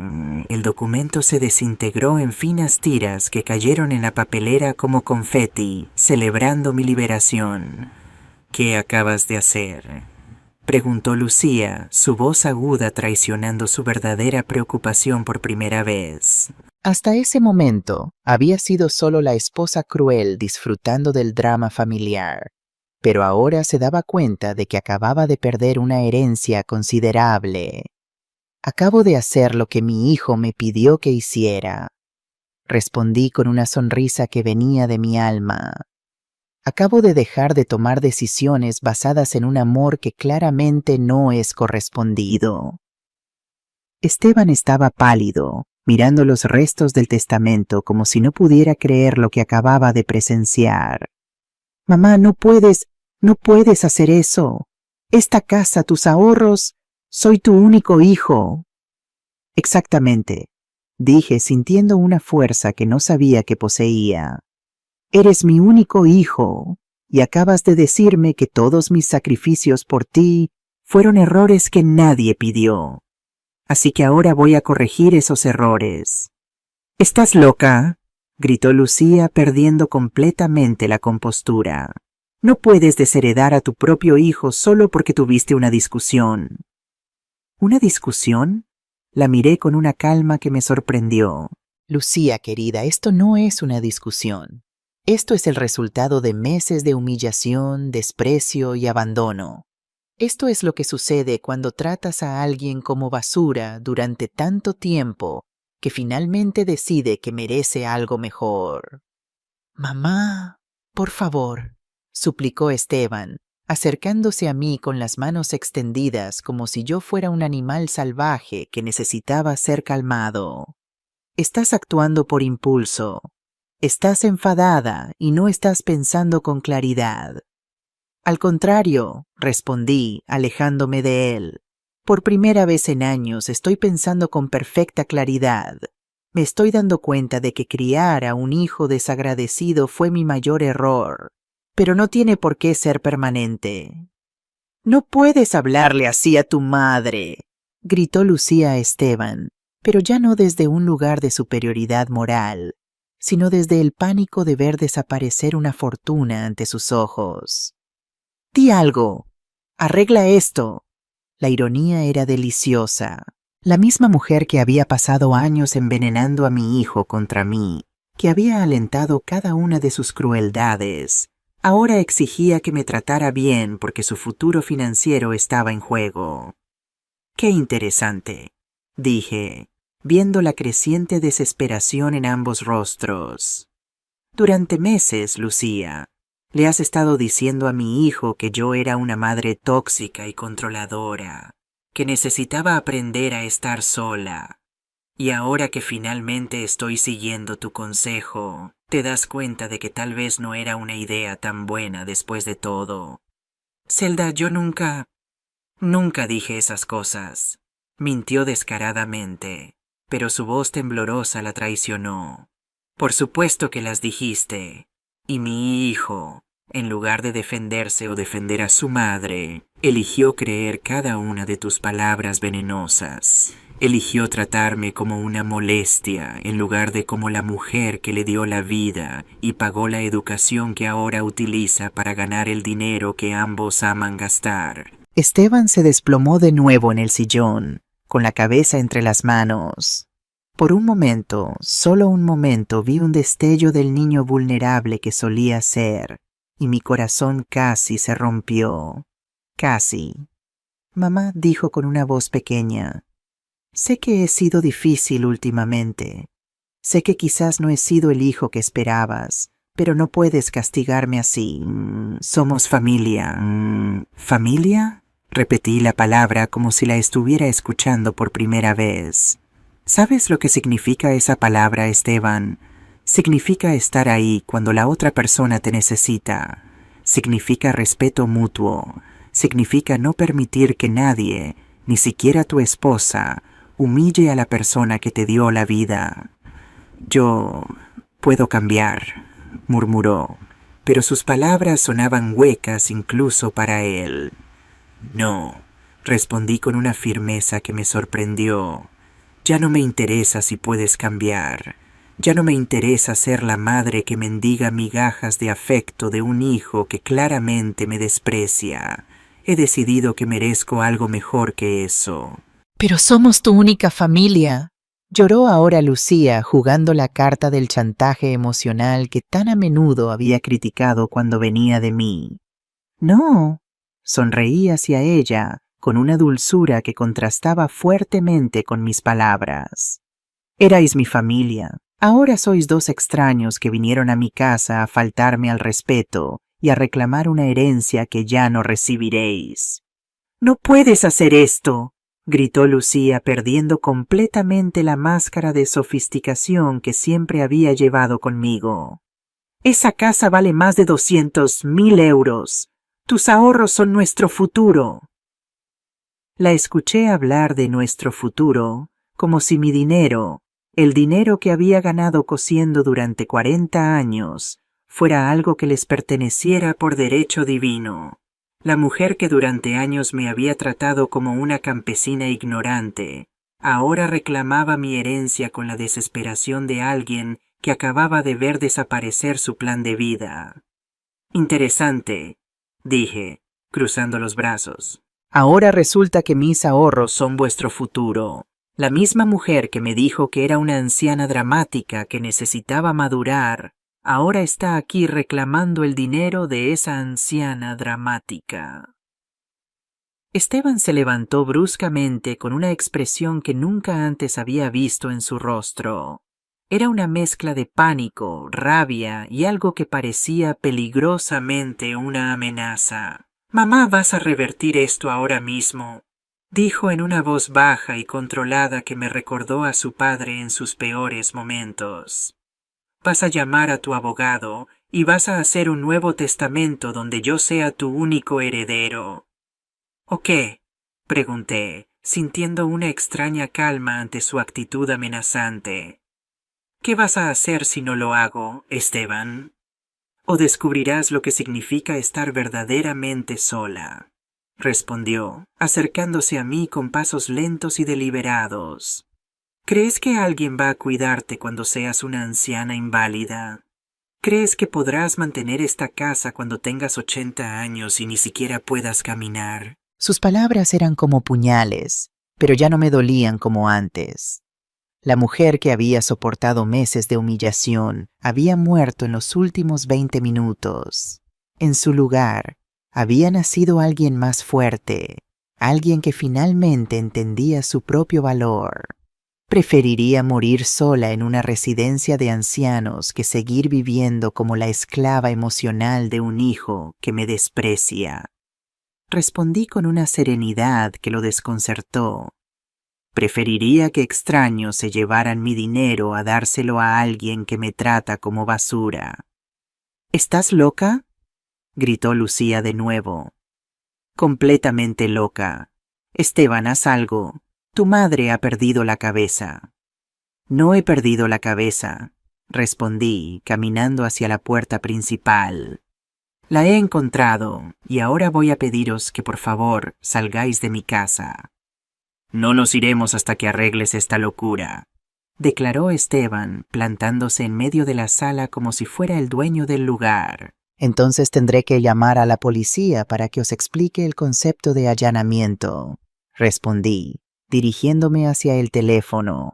El documento se desintegró en finas tiras que cayeron en la papelera como confeti, celebrando mi liberación. ¿Qué acabas de hacer?, preguntó Lucía, su voz aguda traicionando su verdadera preocupación por primera vez. Hasta ese momento, había sido solo la esposa cruel disfrutando del drama familiar, pero ahora se daba cuenta de que acababa de perder una herencia considerable. Acabo de hacer lo que mi hijo me pidió que hiciera, respondí con una sonrisa que venía de mi alma. Acabo de dejar de tomar decisiones basadas en un amor que claramente no es correspondido. Esteban estaba pálido, mirando los restos del testamento como si no pudiera creer lo que acababa de presenciar. Mamá, no puedes hacer eso. Esta casa, tus ahorros, soy tu único hijo. Exactamente, dije sintiendo una fuerza que no sabía que poseía. Eres mi único hijo, y acabas de decirme que todos mis sacrificios por ti fueron errores que nadie pidió. Así que ahora voy a corregir esos errores. ¿Estás loca?, gritó Lucía, perdiendo completamente la compostura. No puedes desheredar a tu propio hijo solo porque tuviste una discusión. ¿Una discusión? La miré con una calma que me sorprendió. Lucía, querida, esto no es una discusión. Esto es el resultado de meses de humillación, desprecio y abandono. Esto es lo que sucede cuando tratas a alguien como basura durante tanto tiempo que finalmente decide que merece algo mejor. Mamá, por favor, suplicó Esteban, acercándose a mí con las manos extendidas como si yo fuera un animal salvaje que necesitaba ser calmado. Estás actuando por impulso. Estás enfadada y no estás pensando con claridad. Al contrario, respondí, alejándome de él. Por primera vez en años estoy pensando con perfecta claridad. Me estoy dando cuenta de que criar a un hijo desagradecido fue mi mayor error, pero no tiene por qué ser permanente. No puedes hablarle así a tu madre, gritó Lucía a Esteban, pero ya no desde un lugar de superioridad moral, sino desde el pánico de ver desaparecer una fortuna ante sus ojos. Di algo. Arregla esto. La ironía era deliciosa. La misma mujer que había pasado años envenenando a mi hijo contra mí, que había alentado cada una de sus crueldades, ahora exigía que me tratara bien porque su futuro financiero estaba en juego. Qué interesante, dije, viendo la creciente desesperación en ambos rostros. Durante meses, Lucía, le has estado diciendo a mi hijo que yo era una madre tóxica y controladora, que necesitaba aprender a estar sola. Y ahora que finalmente estoy siguiendo tu consejo, te das cuenta de que tal vez no era una idea tan buena después de todo. Zelda, yo nunca dije esas cosas. Mintió descaradamente, pero su voz temblorosa la traicionó. Por supuesto que las dijiste. Y mi hijo, en lugar de defenderse o defender a su madre, eligió creer cada una de tus palabras venenosas. Eligió tratarme como una molestia en lugar de como la mujer que le dio la vida y pagó la educación que ahora utiliza para ganar el dinero que ambos aman gastar. Esteban se desplomó de nuevo en el sillón, con la cabeza entre las manos. Por un momento, solo un momento, vi un destello del niño vulnerable que solía ser, y mi corazón casi se rompió. Casi. Mamá dijo con una voz pequeña, sé que he sido difícil últimamente. Sé que quizás no he sido el hijo que esperabas, pero no puedes castigarme así. Somos familia. ¿Familia? Repetí la palabra como si la estuviera escuchando por primera vez. ¿Sabes lo que significa esa palabra, Esteban? Significa estar ahí cuando la otra persona te necesita. Significa respeto mutuo. Significa no permitir que nadie, ni siquiera tu esposa, humille a la persona que te dio la vida. Yo puedo cambiar, murmuró, pero sus palabras sonaban huecas incluso para él. No, respondí con una firmeza que me sorprendió. Ya no me interesa si puedes cambiar. Ya no me interesa ser la madre que mendiga migajas de afecto de un hijo que claramente me desprecia. He decidido que merezco algo mejor que eso. Pero somos tu única familia. Lloró ahora Lucía, jugando la carta del chantaje emocional que tan a menudo había criticado cuando venía de mí. No, sonreí hacia ella, con una dulzura que contrastaba fuertemente con mis palabras. Erais mi familia. Ahora sois dos extraños que vinieron a mi casa a faltarme al respeto y a reclamar una herencia que ya no recibiréis. «¡No puedes hacer esto!», gritó Lucía, perdiendo completamente la máscara de sofisticación que siempre había llevado conmigo. «Esa casa vale más de 200.000 euros. Tus ahorros son nuestro futuro». La escuché hablar de nuestro futuro como si mi dinero, el dinero que había ganado cosiendo durante 40 años, fuera algo que les perteneciera por derecho divino. La mujer que durante años me había tratado como una campesina ignorante, ahora reclamaba mi herencia con la desesperación de alguien que acababa de ver desaparecer su plan de vida. «Interesante», dije, cruzando los brazos. «Ahora resulta que mis ahorros son vuestro futuro». La misma mujer que me dijo que era una anciana dramática que necesitaba madurar, ahora está aquí reclamando el dinero de esa anciana dramática. Esteban se levantó bruscamente con una expresión que nunca antes había visto en su rostro. Era una mezcla de pánico, rabia y algo que parecía peligrosamente una amenaza. «Mamá, vas a revertir esto ahora mismo», dijo en una voz baja y controlada que me recordó a su padre en sus peores momentos. «Vas a llamar a tu abogado y vas a hacer un nuevo testamento donde yo sea tu único heredero». «¿O qué?», pregunté, sintiendo una extraña calma ante su actitud amenazante. «¿Qué vas a hacer si no lo hago, Esteban? O descubrirás lo que significa estar verdaderamente sola», respondió, acercándose a mí con pasos lentos y deliberados. «¿Crees que alguien va a cuidarte cuando seas una anciana inválida? ¿Crees que podrás mantener esta casa cuando tengas 80 años y ni siquiera puedas caminar?» Sus palabras eran como puñales, pero ya no me dolían como antes. La mujer que había soportado meses de humillación había muerto en los últimos 20 minutos. En su lugar, había nacido alguien más fuerte, alguien que finalmente entendía su propio valor. Preferiría morir sola en una residencia de ancianos que seguir viviendo como la esclava emocional de un hijo que me desprecia. Respondí con una serenidad que lo desconcertó. Preferiría que extraños se llevaran mi dinero a dárselo a alguien que me trata como basura. «¿Estás loca?», gritó Lucía de nuevo. «Completamente loca. Esteban, haz algo. Tu madre ha perdido la cabeza». «No he perdido la cabeza», respondí, caminando hacia la puerta principal. «La he encontrado, y ahora voy a pediros que por favor salgáis de mi casa». «No nos iremos hasta que arregles esta locura», declaró Esteban, plantándose en medio de la sala como si fuera el dueño del lugar. «Entonces tendré que llamar a la policía para que os explique el concepto de allanamiento», respondí, dirigiéndome hacia el teléfono.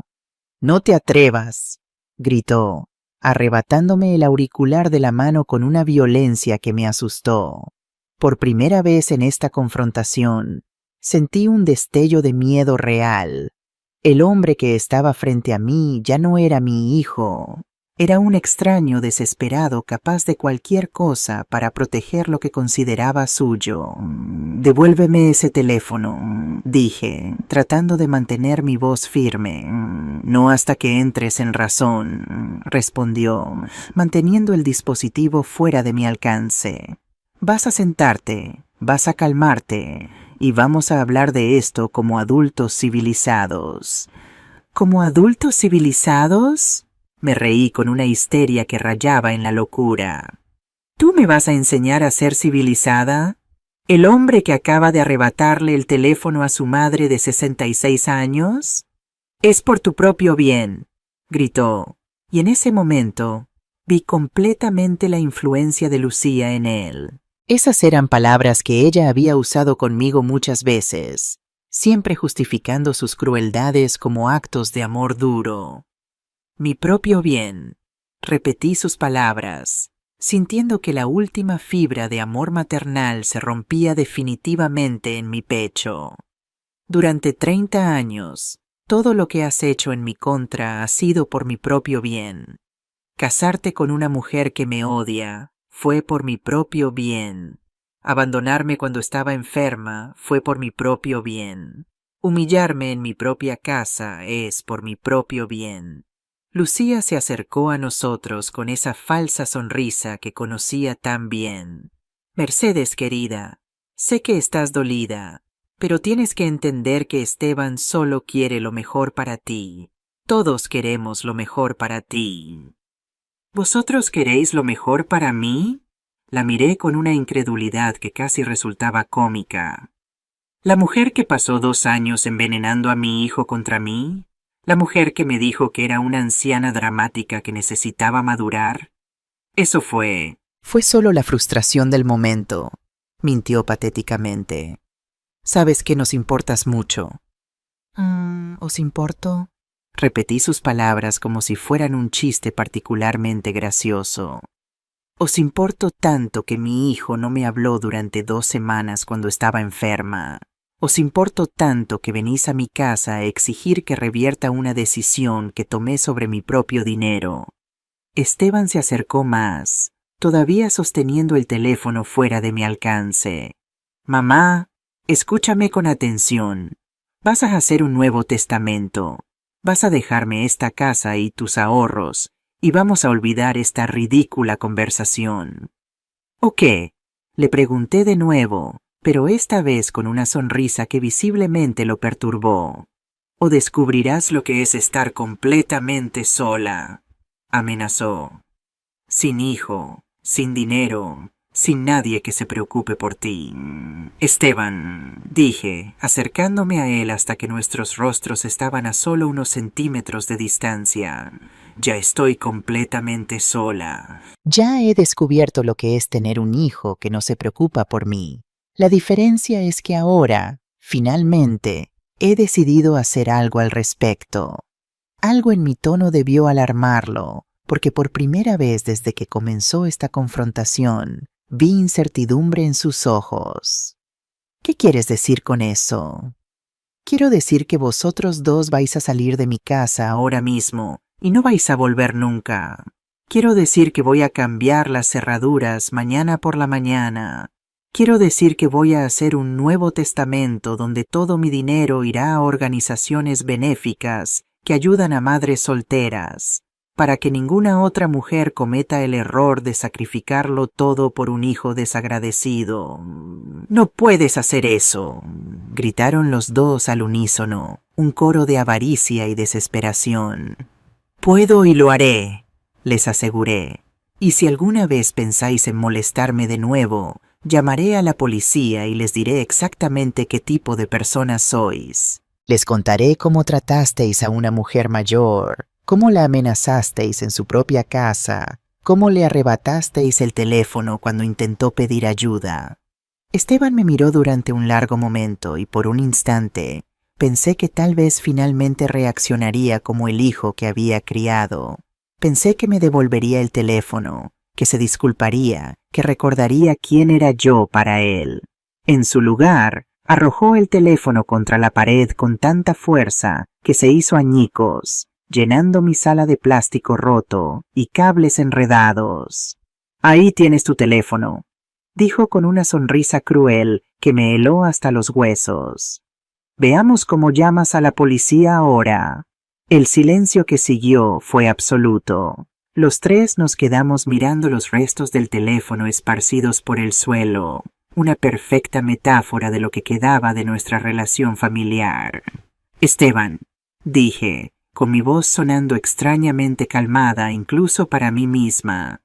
«No te atrevas», gritó, arrebatándome el auricular de la mano con una violencia que me asustó. Por primera vez en esta confrontación, sentí un destello de miedo real. El hombre que estaba frente a mí ya no era mi hijo. Era un extraño desesperado capaz de cualquier cosa para proteger lo que consideraba suyo. «Devuélveme ese teléfono», dije, tratando de mantener mi voz firme. «No hasta que entres en razón», respondió, manteniendo el dispositivo fuera de mi alcance. «Vas a sentarte, vas a calmarte, y vamos a hablar de esto como adultos civilizados». «¿Como adultos civilizados?», me reí con una histeria que rayaba en la locura. «¿Tú me vas a enseñar a ser civilizada?». ¿El hombre que acaba de arrebatarle el teléfono a su madre de 66 años? Es por tu propio bien, gritó, y en ese momento vi completamente la influencia de Lucía en él. Esas eran palabras que ella había usado conmigo muchas veces, siempre justificando sus crueldades como actos de amor duro. Mi propio bien. Repetí sus palabras, sintiendo que la última fibra de amor maternal se rompía definitivamente en mi pecho. Durante 30 años, todo lo que has hecho en mi contra ha sido por mi propio bien. Casarte con una mujer que me odia fue por mi propio bien. Abandonarme cuando estaba enferma fue por mi propio bien. Humillarme en mi propia casa es por mi propio bien. Lucía se acercó a nosotros con esa falsa sonrisa que conocía tan bien. Mercedes, querida, sé que estás dolida, pero tienes que entender que Esteban solo quiere lo mejor para ti. Todos queremos lo mejor para ti. ¿Vosotros queréis lo mejor para mí? La miré con una incredulidad que casi resultaba cómica. ¿La mujer que pasó 2 años envenenando a mi hijo contra mí? ¿La mujer que me dijo que era una anciana dramática que necesitaba madurar? Eso fue... Fue solo la frustración del momento, mintió patéticamente. Sabes que nos importas mucho. ¿Os importo? Repetí sus palabras como si fueran un chiste particularmente gracioso. Os importo tanto que mi hijo no me habló durante 2 semanas cuando estaba enferma. Os importo tanto que venís a mi casa a exigir que revierta una decisión que tomé sobre mi propio dinero. Esteban se acercó más, todavía sosteniendo el teléfono fuera de mi alcance. Mamá, escúchame con atención. Vas a hacer un nuevo testamento. Vas a dejarme esta casa y tus ahorros, y vamos a olvidar esta ridícula conversación. ¿O qué? Le pregunté de nuevo, pero esta vez con una sonrisa que visiblemente lo perturbó. O descubrirás lo que es estar completamente sola, amenazó. Sin hijo, sin dinero, sin nadie que se preocupe por ti. Esteban, dije, acercándome a él hasta que nuestros rostros estaban a solo unos centímetros de distancia. Ya estoy completamente sola. Ya he descubierto lo que es tener un hijo que no se preocupa por mí. La diferencia es que ahora, finalmente, he decidido hacer algo al respecto. Algo en mi tono debió alarmarlo, porque por primera vez desde que comenzó esta confrontación, vi incertidumbre en sus ojos. ¿Qué quieres decir con eso? Quiero decir que vosotros dos vais a salir de mi casa ahora mismo y no vais a volver nunca. Quiero decir que voy a cambiar las cerraduras mañana por la mañana. Quiero decir que voy a hacer un nuevo testamento donde todo mi dinero irá a organizaciones benéficas que ayudan a madres solteras, para que ninguna otra mujer cometa el error de sacrificarlo todo por un hijo desagradecido. No puedes hacer eso, gritaron los dos al unísono, un coro de avaricia y desesperación. Puedo y lo haré, les aseguré, y si alguna vez pensáis en molestarme de nuevo, llamaré a la policía y les diré exactamente qué tipo de personas sois. Les contaré cómo tratasteis a una mujer mayor, cómo la amenazasteis en su propia casa, cómo le arrebatasteis el teléfono cuando intentó pedir ayuda. Esteban me miró durante un largo momento y por un instante pensé que tal vez finalmente reaccionaría como el hijo que había criado. Pensé que me devolvería el teléfono, que se disculparía, que recordaría quién era yo para él. En su lugar, arrojó el teléfono contra la pared con tanta fuerza que se hizo añicos, llenando mi sala de plástico roto y cables enredados. Ahí tienes tu teléfono, dijo con una sonrisa cruel que me heló hasta los huesos. Veamos cómo llamas a la policía ahora. El silencio que siguió fue absoluto. Los tres nos quedamos mirando los restos del teléfono esparcidos por el suelo, una perfecta metáfora de lo que quedaba de nuestra relación familiar. Esteban, dije, con mi voz sonando extrañamente calmada incluso para mí misma,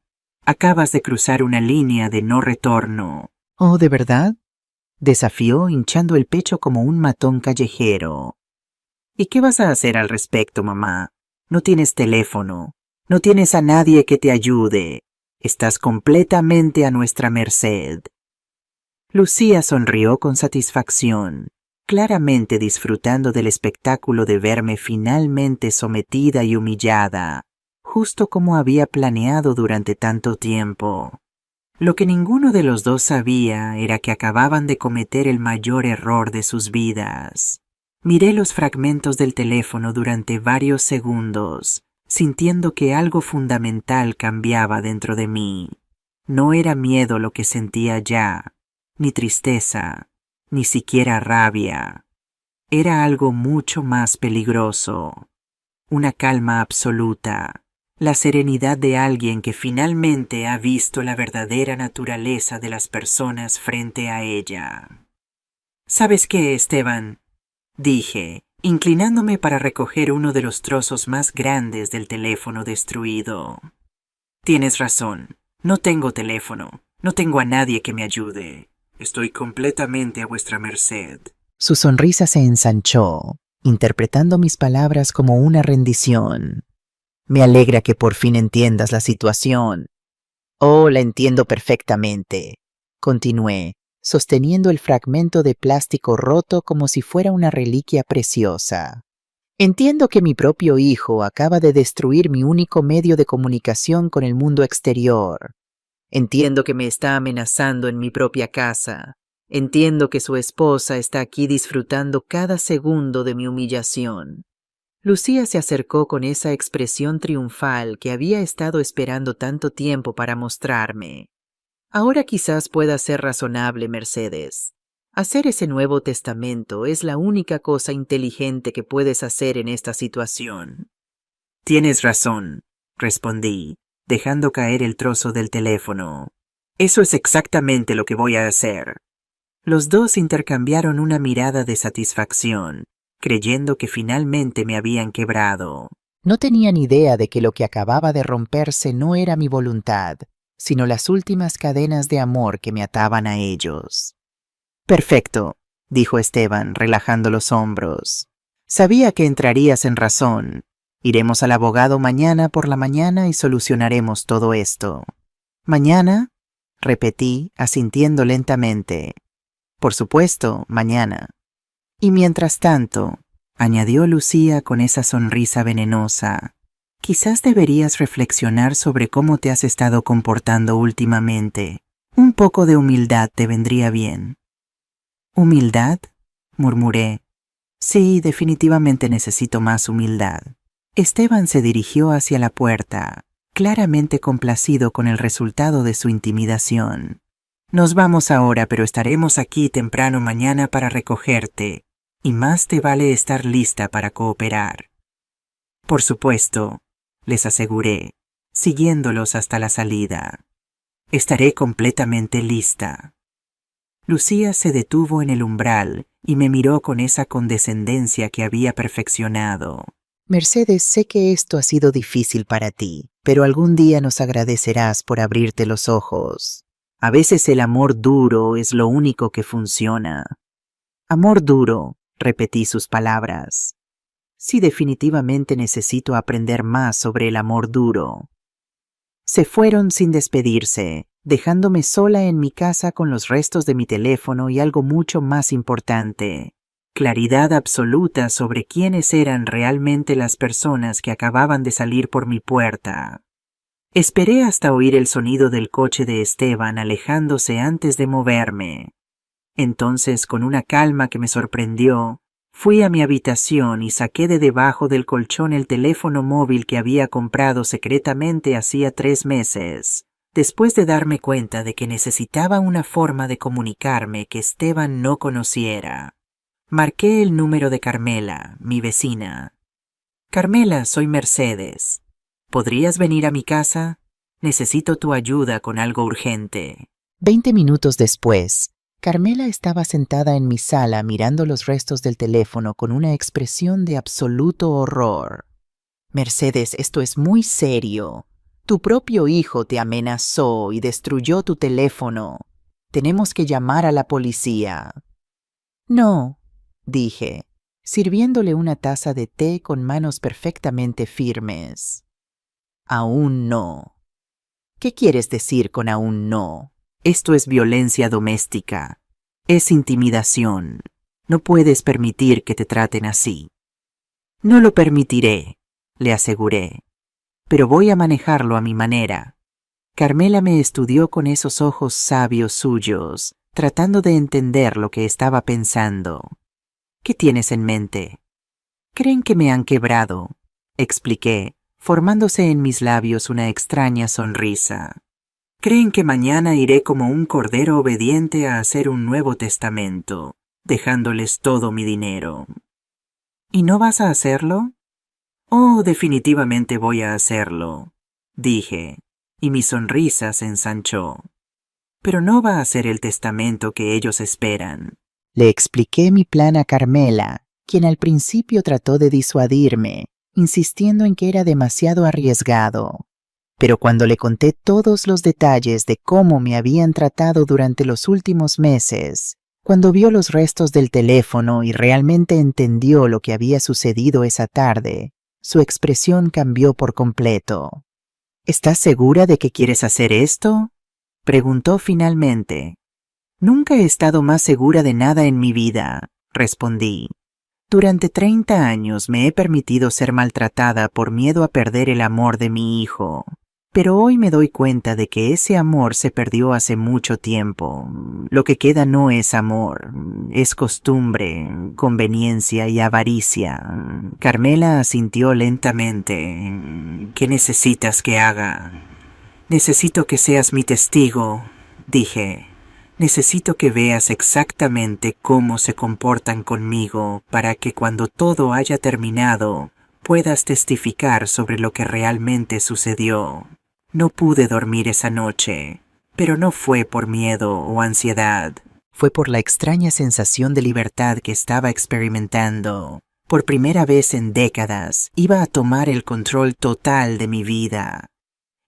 acabas de cruzar una línea de no retorno. ¿Oh, de verdad? desafió hinchando el pecho como un matón callejero. ¿Y qué vas a hacer al respecto, mamá? No tienes teléfono, no tienes a nadie que te ayude. Estás completamente a nuestra merced. Lucía sonrió con satisfacción, claramente disfrutando del espectáculo de verme finalmente sometida y humillada, justo como había planeado durante tanto tiempo. Lo que ninguno de los dos sabía era que acababan de cometer el mayor error de sus vidas. Miré los fragmentos del teléfono durante varios segundos, sintiendo que algo fundamental cambiaba dentro de mí. No era miedo lo que sentía ya, ni tristeza, ni siquiera rabia. Era algo mucho más peligroso. Una calma absoluta, la serenidad de alguien que finalmente ha visto la verdadera naturaleza de las personas frente a ella. ¿Sabes qué, Esteban?, dije, inclinándome para recoger uno de los trozos más grandes del teléfono destruido. Tienes razón, no tengo teléfono, no tengo a nadie que me ayude. Estoy completamente a vuestra merced. Su sonrisa se ensanchó, interpretando mis palabras como una rendición. Me alegra que por fin entiendas la situación. Oh, la entiendo perfectamente, continué, sosteniendo el fragmento de plástico roto como si fuera una reliquia preciosa. Entiendo que mi propio hijo acaba de destruir mi único medio de comunicación con el mundo exterior. Entiendo que me está amenazando en mi propia casa. Entiendo que su esposa está aquí disfrutando cada segundo de mi humillación. Lucía se acercó con esa expresión triunfal que había estado esperando tanto tiempo para mostrarme. Ahora quizás pueda ser razonable, Mercedes. Hacer ese Nuevo Testamento es la única cosa inteligente que puedes hacer en esta situación. Tienes razón, respondí, dejando caer el trozo del teléfono. Eso es exactamente lo que voy a hacer. Los dos intercambiaron una mirada de satisfacción, creyendo que finalmente me habían quebrado. No tenían idea de que lo que acababa de romperse no era mi voluntad, sino las últimas cadenas de amor que me ataban a ellos. Perfecto, dijo Esteban, relajando los hombros. Sabía que entrarías en razón. Iremos al abogado mañana por la mañana y solucionaremos todo esto. ¿Mañana?, repetí, asintiendo lentamente. Por supuesto, mañana. Y mientras tanto, añadió Lucía con esa sonrisa venenosa, quizás deberías reflexionar sobre cómo te has estado comportando últimamente. Un poco de humildad te vendría bien. ¿Humildad?, murmuré. Sí, definitivamente necesito más humildad. Esteban se dirigió hacia la puerta, claramente complacido con el resultado de su intimidación. Nos vamos ahora, pero estaremos aquí temprano mañana para recogerte, y más te vale estar lista para cooperar. Por supuesto, les aseguré, siguiéndolos hasta la salida. Estaré completamente lista. Lucía se detuvo en el umbral y me miró con esa condescendencia que había perfeccionado. Mercedes, sé que esto ha sido difícil para ti, pero algún día nos agradecerás por abrirte los ojos. A veces el amor duro es lo único que funciona. Amor duro, repetí sus palabras. Sí, definitivamente necesito aprender más sobre el amor duro. Se fueron sin despedirse, dejándome sola en mi casa con los restos de mi teléfono y algo mucho más importante: claridad absoluta sobre quiénes eran realmente las personas que acababan de salir por mi puerta. Esperé hasta oír el sonido del coche de Esteban alejándose antes de moverme. Entonces, con una calma que me sorprendió, fui a mi habitación y saqué de debajo del colchón el teléfono móvil que había comprado secretamente hacía 3 meses, después de darme cuenta de que necesitaba una forma de comunicarme que Esteban no conociera. Marqué el número de Carmela, mi vecina. Carmela, soy Mercedes. ¿Podrías venir a mi casa? Necesito tu ayuda con algo urgente. 20 minutos después, Carmela estaba sentada en mi sala mirando los restos del teléfono con una expresión de absoluto horror. Mercedes, esto es muy serio. Tu propio hijo te amenazó y destruyó tu teléfono. Tenemos que llamar a la policía. No, dije, sirviéndole una taza de té con manos perfectamente firmes. Aún no. ¿Qué quieres decir con aún no? Esto es violencia doméstica. Es intimidación. No puedes permitir que te traten así. No lo permitiré, le aseguré. Pero voy a manejarlo a mi manera. Carmela me estudió con esos ojos sabios suyos, tratando de entender lo que estaba pensando. ¿Qué tienes en mente? Creen que me han quebrado, expliqué, formándose en mis labios una extraña sonrisa. Creen que mañana iré como un cordero obediente a hacer un nuevo testamento, dejándoles todo mi dinero. ¿Y no vas a hacerlo? Oh, definitivamente voy a hacerlo, dije, y mi sonrisa se ensanchó. Pero no va a ser el testamento que ellos esperan. Le expliqué mi plan a Carmela, quien al principio trató de disuadirme, insistiendo en que era demasiado arriesgado. Pero cuando le conté todos los detalles de cómo me habían tratado durante los últimos meses, cuando vio los restos del teléfono y realmente entendió lo que había sucedido esa tarde, su expresión cambió por completo. ¿Estás segura de que quieres hacer esto? Preguntó finalmente. Nunca he estado más segura de nada en mi vida, respondí. Durante 30 años me he permitido ser maltratada por miedo a perder el amor de mi hijo. Pero hoy me doy cuenta de que ese amor se perdió hace mucho tiempo. Lo que queda no es amor, es costumbre, conveniencia y avaricia. Carmela asintió lentamente. ¿Qué necesitas que haga? Necesito que seas mi testigo, dije. Necesito que veas exactamente cómo se comportan conmigo para que cuando todo haya terminado puedas testificar sobre lo que realmente sucedió. No pude dormir esa noche, pero no fue por miedo o ansiedad. Fue por la extraña sensación de libertad que estaba experimentando. Por primera vez en décadas, iba a tomar el control total de mi vida.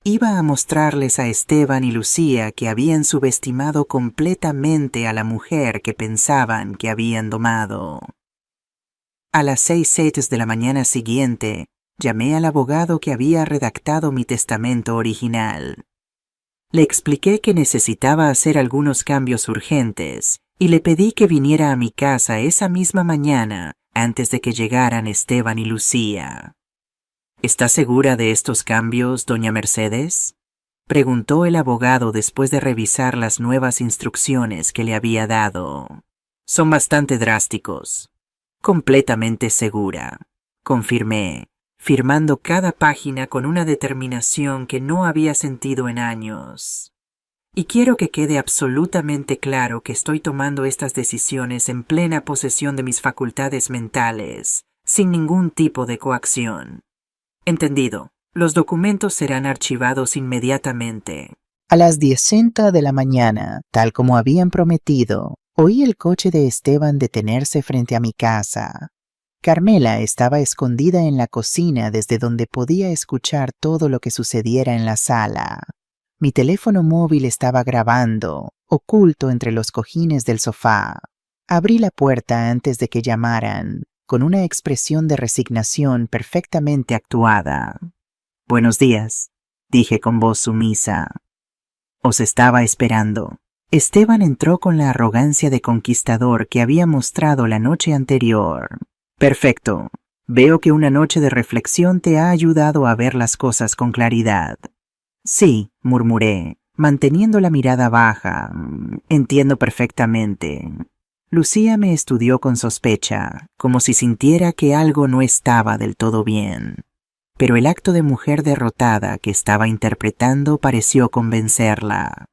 Iba a mostrarles a Esteban y Lucía que habían subestimado completamente a la mujer que pensaban que habían domado. A las 6:07 de la mañana siguiente, llamé al abogado que había redactado mi testamento original. Le expliqué que necesitaba hacer algunos cambios urgentes y le pedí que viniera a mi casa esa misma mañana antes de que llegaran Esteban y Lucía. ¿Está segura de estos cambios, doña Mercedes? Preguntó el abogado después de revisar las nuevas instrucciones que le había dado. Son bastante drásticos. Completamente segura, confirmé, firmando cada página con una determinación que no había sentido en años. Y quiero que quede absolutamente claro que estoy tomando estas decisiones en plena posesión de mis facultades mentales, sin ningún tipo de coacción. Entendido. Los documentos serán archivados inmediatamente. A las 10:00 de la mañana, tal como habían prometido, oí el coche de Esteban detenerse frente a mi casa. Carmela estaba escondida en la cocina desde donde podía escuchar todo lo que sucediera en la sala. Mi teléfono móvil estaba grabando, oculto entre los cojines del sofá. Abrí la puerta antes de que llamaran, con una expresión de resignación perfectamente actuada. Buenos días, dije con voz sumisa. Os estaba esperando. Esteban entró con la arrogancia de conquistador que había mostrado la noche anterior. Perfecto. Veo que una noche de reflexión te ha ayudado a ver las cosas con claridad. Sí, murmuré, manteniendo la mirada baja. Entiendo perfectamente. Lucía me estudió con sospecha, como si sintiera que algo no estaba del todo bien. Pero el acto de mujer derrotada que estaba interpretando pareció convencerla.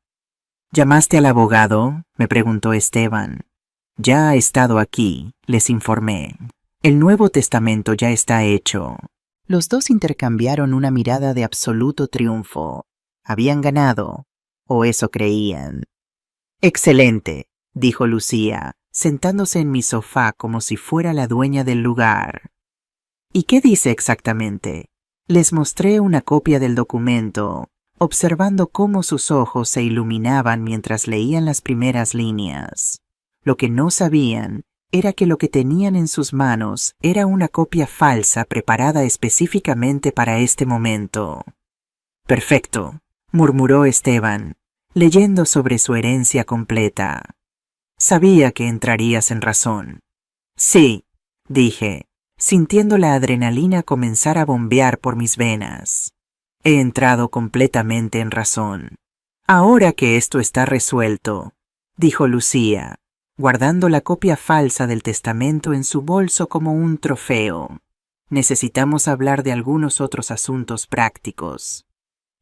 ¿Llamaste al abogado?, me preguntó Esteban. Ya ha estado aquí, les informé. El Nuevo Testamento ya está hecho. Los dos intercambiaron una mirada de absoluto triunfo. Habían ganado, o eso creían. Excelente, dijo Lucía, sentándose en mi sofá como si fuera la dueña del lugar. ¿Y qué dice exactamente? Les mostré una copia del documento. observando cómo sus ojos se iluminaban mientras leían las primeras líneas. Lo que no sabían era que lo que tenían en sus manos era una copia falsa preparada específicamente para este momento. «Perfecto», murmuró Esteban, leyendo sobre su herencia completa. «Sabía que entrarías en razón». «Sí», dije, sintiendo la adrenalina comenzar a bombear por mis venas. «He entrado completamente en razón». «Ahora que esto está resuelto», dijo Lucía, guardando la copia falsa del testamento en su bolso como un trofeo. «Necesitamos hablar de algunos otros asuntos prácticos».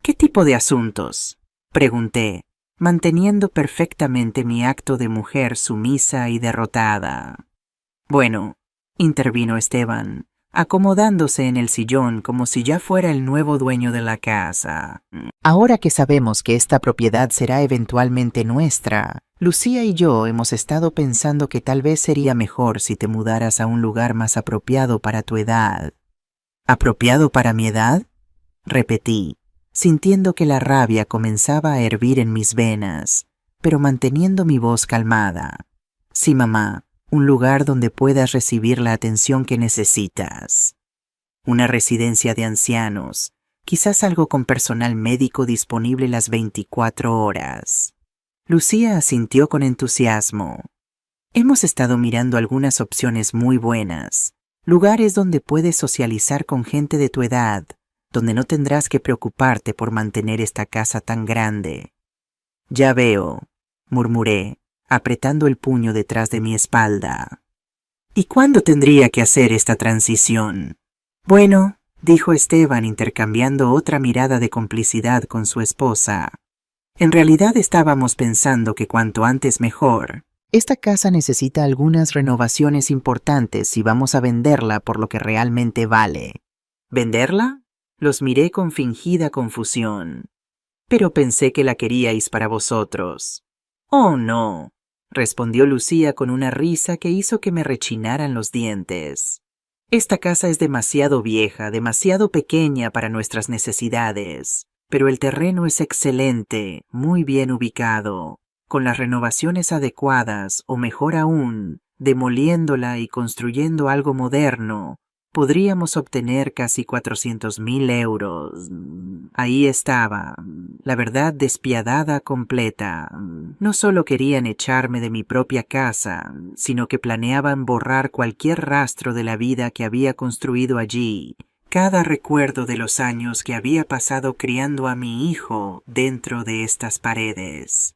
«¿Qué tipo de asuntos?», pregunté, manteniendo perfectamente mi acto de mujer sumisa y derrotada. «Bueno», intervino Esteban, acomodándose en el sillón como si ya fuera el nuevo dueño de la casa. Ahora que sabemos que esta propiedad será eventualmente nuestra, Lucía y yo hemos estado pensando que tal vez sería mejor si te mudaras a un lugar más apropiado para tu edad». «¿Apropiado para mi edad?», repetí, sintiendo que la rabia comenzaba a hervir en mis venas, pero manteniendo mi voz calmada. «Sí, mamá, un lugar donde puedas recibir la atención que necesitas. Una residencia de ancianos, quizás algo con personal médico disponible las 24 horas». Lucía asintió con entusiasmo. «Hemos estado mirando algunas opciones muy buenas, lugares donde puedes socializar con gente de tu edad, donde no tendrás que preocuparte por mantener esta casa tan grande». «Ya veo», murmuré, apretando el puño detrás de mi espalda. «¿Y cuándo tendría que hacer esta transición?». «Bueno», dijo Esteban intercambiando otra mirada de complicidad con su esposa. «En realidad estábamos pensando que cuanto antes mejor. Esta casa necesita algunas renovaciones importantes si vamos a venderla por lo que realmente vale». «¿Venderla?». Los miré con fingida confusión. «Pero pensé que la queríais para vosotros». «Oh, no», respondió Lucía con una risa que hizo que me rechinaran los dientes. «Esta casa es demasiado vieja, demasiado pequeña para nuestras necesidades, pero el terreno es excelente, muy bien ubicado. Con las renovaciones adecuadas, o mejor aún, demoliéndola y construyendo algo moderno, podríamos obtener casi 400.000 euros. Ahí estaba, la verdad despiadada completa. No solo querían echarme de mi propia casa, sino que planeaban borrar cualquier rastro de la vida que había construido allí, cada recuerdo de los años que había pasado criando a mi hijo dentro de estas paredes».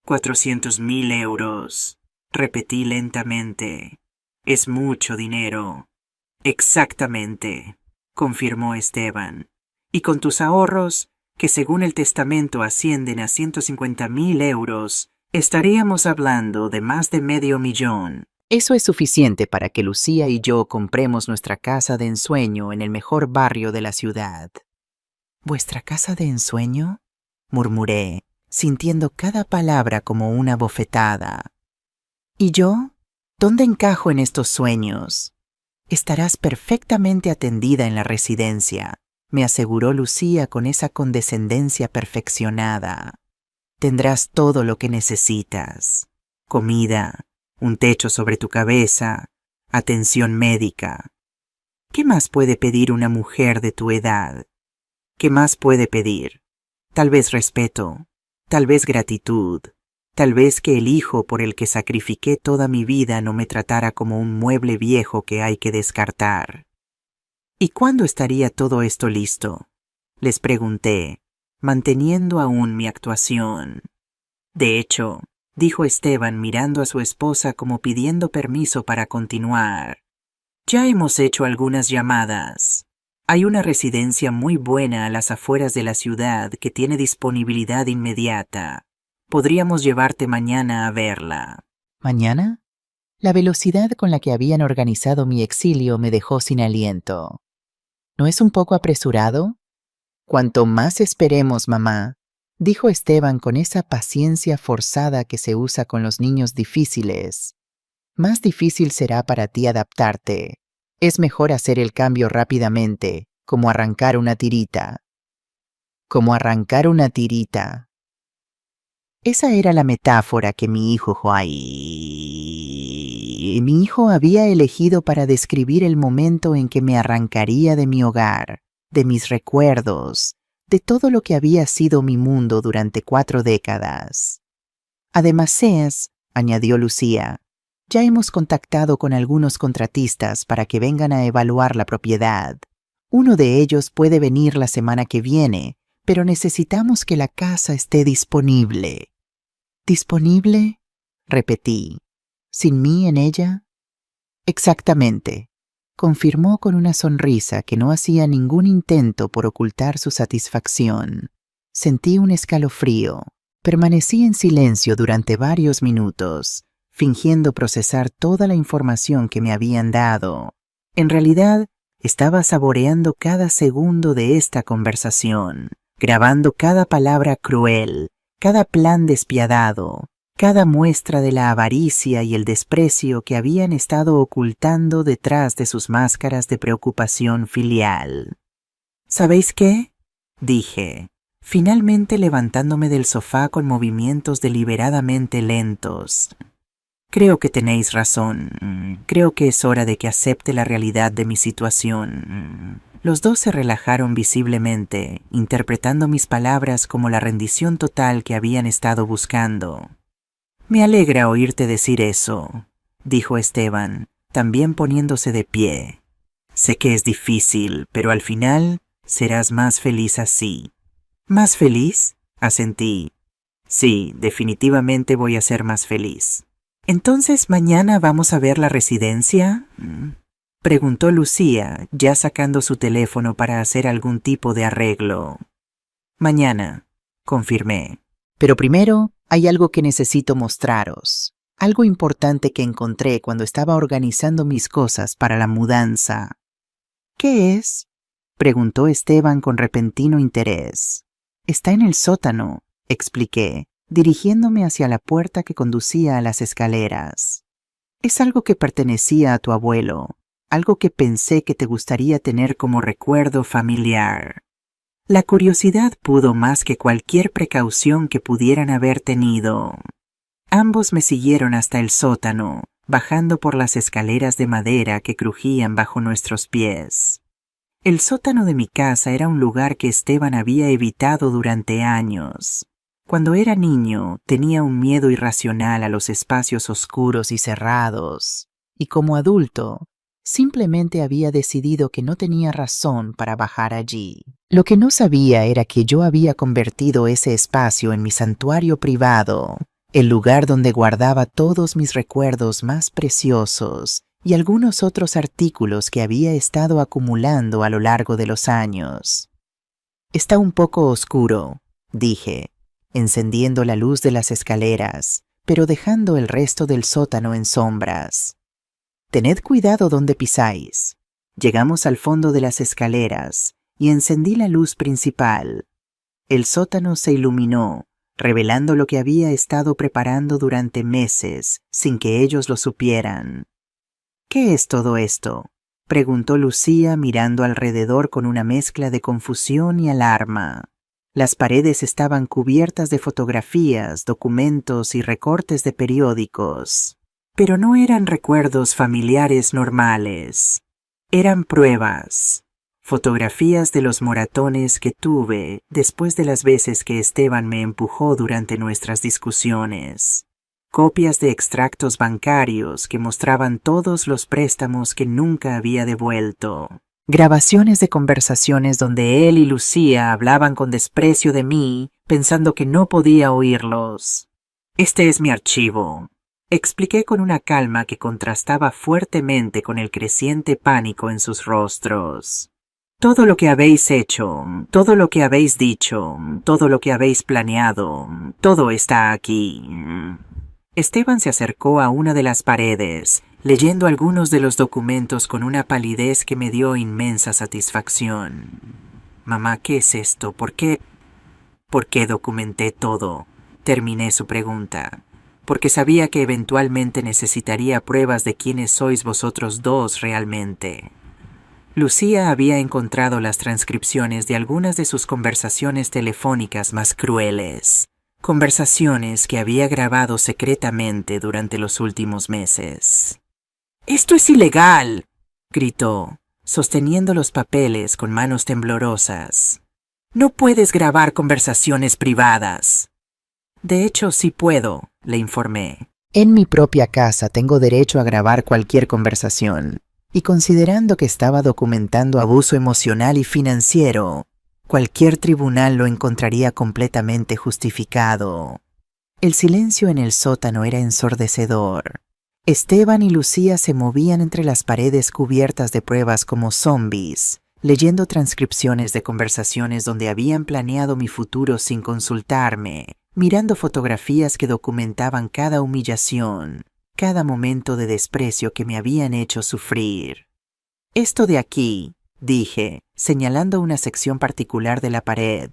400.000 euros, repetí lentamente. «Es mucho dinero». «Exactamente», confirmó Esteban. «Y con tus ahorros, que según el testamento ascienden a 150.000 euros, estaríamos hablando de más de $500.000. Eso es suficiente para que Lucía y yo compremos nuestra casa de ensueño en el mejor barrio de la ciudad». «¿Vuestra casa de ensueño?», murmuré, sintiendo cada palabra como una bofetada. «¿Y yo? ¿Dónde encajo en estos sueños?». «Estarás perfectamente atendida en la residencia», me aseguró Lucía con esa condescendencia perfeccionada. «Tendrás todo lo que necesitas: comida, un techo sobre tu cabeza, atención médica. ¿Qué más puede pedir una mujer de tu edad? ¿Qué más puede pedir? Tal vez respeto, tal vez gratitud, tal vez que el hijo por el que sacrifiqué toda mi vida no me tratara como un mueble viejo que hay que descartar». «¿Y cuándo estaría todo esto listo?», les pregunté, manteniendo aún mi actuación. «De hecho», dijo Esteban mirando a su esposa como pidiendo permiso para continuar, «ya hemos hecho algunas llamadas. Hay una residencia muy buena a las afueras de la ciudad que tiene disponibilidad inmediata. Podríamos llevarte mañana a verla». ¿Mañana? La velocidad con la que habían organizado mi exilio me dejó sin aliento. ¿No es un poco apresurado? «Cuanto más esperemos, mamá», dijo Esteban con esa paciencia forzada que se usa con los niños difíciles, «más difícil será para ti adaptarte. Es mejor hacer el cambio rápidamente, como arrancar una tirita». como arrancar una tirita. Esa era la metáfora que mi hijo había elegido para describir el momento en que me arrancaría de mi hogar, de mis recuerdos, de todo lo que había sido mi mundo durante 4 décadas. Además añadió Lucía, ya hemos contactado con algunos contratistas para que vengan a evaluar la propiedad. Uno de ellos puede venir la semana que viene, pero necesitamos que la casa esté disponible. ¿Disponible? Repetí. ¿Sin mí en ella? Exactamente, confirmó con una sonrisa que no hacía ningún intento por ocultar su satisfacción. Sentí un escalofrío. Permanecí en silencio durante varios minutos, fingiendo procesar toda la información que me habían dado. En realidad, estaba saboreando cada segundo de esta conversación, grabando cada palabra cruel, cada plan despiadado, cada muestra de la avaricia y el desprecio que habían estado ocultando detrás de sus máscaras de preocupación filial. ¿Sabéis qué? Dije, finalmente levantándome del sofá con movimientos deliberadamente lentos. Creo que tenéis razón. Creo que es hora de que acepte la realidad de mi situación. Los dos se relajaron visiblemente, interpretando mis palabras como la rendición total que habían estado buscando. Me alegra oírte decir eso, dijo Esteban, también poniéndose de pie. Sé que es difícil, pero al final serás más feliz así. ¿Más feliz? Asentí. Sí, definitivamente voy a ser más feliz. ¿Entonces mañana vamos a ver la residencia? Preguntó Lucía, ya sacando su teléfono para hacer algún tipo de arreglo. Mañana, confirmé. Pero primero hay algo que necesito mostraros. Algo importante que encontré cuando estaba organizando mis cosas para la mudanza. ¿Qué es? Preguntó Esteban con repentino interés. Está en el sótano, expliqué, dirigiéndome hacia la puerta que conducía a las escaleras. Es algo que pertenecía a tu abuelo, algo que pensé que te gustaría tener como recuerdo familiar. La curiosidad pudo más que cualquier precaución que pudieran haber tenido. Ambos me siguieron hasta el sótano, bajando por las escaleras de madera que crujían bajo nuestros pies. El sótano de mi casa era un lugar que Esteban había evitado durante años. Cuando era niño, tenía un miedo irracional a los espacios oscuros y cerrados, y como adulto, simplemente había decidido que no tenía razón para bajar allí. Lo que no sabía era que yo había convertido ese espacio en mi santuario privado, el lugar donde guardaba todos mis recuerdos más preciosos y algunos otros artículos que había estado acumulando a lo largo de los años. Está un poco oscuro, dije, encendiendo la luz de las escaleras, pero dejando el resto del sótano en sombras. Tened cuidado donde pisáis. Llegamos al fondo de las escaleras y encendí la luz principal. El sótano se iluminó, revelando lo que había estado preparando durante meses sin que ellos lo supieran. ¿Qué es todo esto?, preguntó Lucía mirando alrededor con una mezcla de confusión y alarma. Las paredes estaban cubiertas de fotografías, documentos y recortes de periódicos. Pero no eran recuerdos familiares normales. Eran pruebas. Fotografías de los moratones que tuve después de las veces que Esteban me empujó durante nuestras discusiones. Copias de extractos bancarios que mostraban todos los préstamos que nunca había devuelto. Grabaciones de conversaciones donde él y Lucía hablaban con desprecio de mí, pensando que no podía oírlos. Este es mi archivo, expliqué con una calma que contrastaba fuertemente con el creciente pánico en sus rostros. Todo lo que habéis hecho, todo lo que habéis dicho, todo lo que habéis planeado, todo está aquí. Esteban se acercó a una de las paredes, leyendo algunos de los documentos con una palidez que me dio inmensa satisfacción. Mamá, ¿qué es esto? ¿Por qué documenté todo? Terminé su pregunta. Porque sabía que eventualmente necesitaría pruebas de quiénes sois vosotros dos realmente. Lucía había encontrado las transcripciones de algunas de sus conversaciones telefónicas más crueles, conversaciones que había grabado secretamente durante los últimos meses. «¡Esto es ilegal!», gritó, sosteniendo los papeles con manos temblorosas. «No puedes grabar conversaciones privadas». «De hecho, sí puedo», le informé. En mi propia casa tengo derecho a grabar cualquier conversación. Y considerando que estaba documentando abuso emocional y financiero, cualquier tribunal lo encontraría completamente justificado. El silencio en el sótano era ensordecedor. Esteban y Lucía se movían entre las paredes cubiertas de pruebas como zombies, leyendo transcripciones de conversaciones donde habían planeado mi futuro sin consultarme, mirando fotografías que documentaban cada humillación, cada momento de desprecio que me habían hecho sufrir. «Esto de aquí», dije, señalando una sección particular de la pared,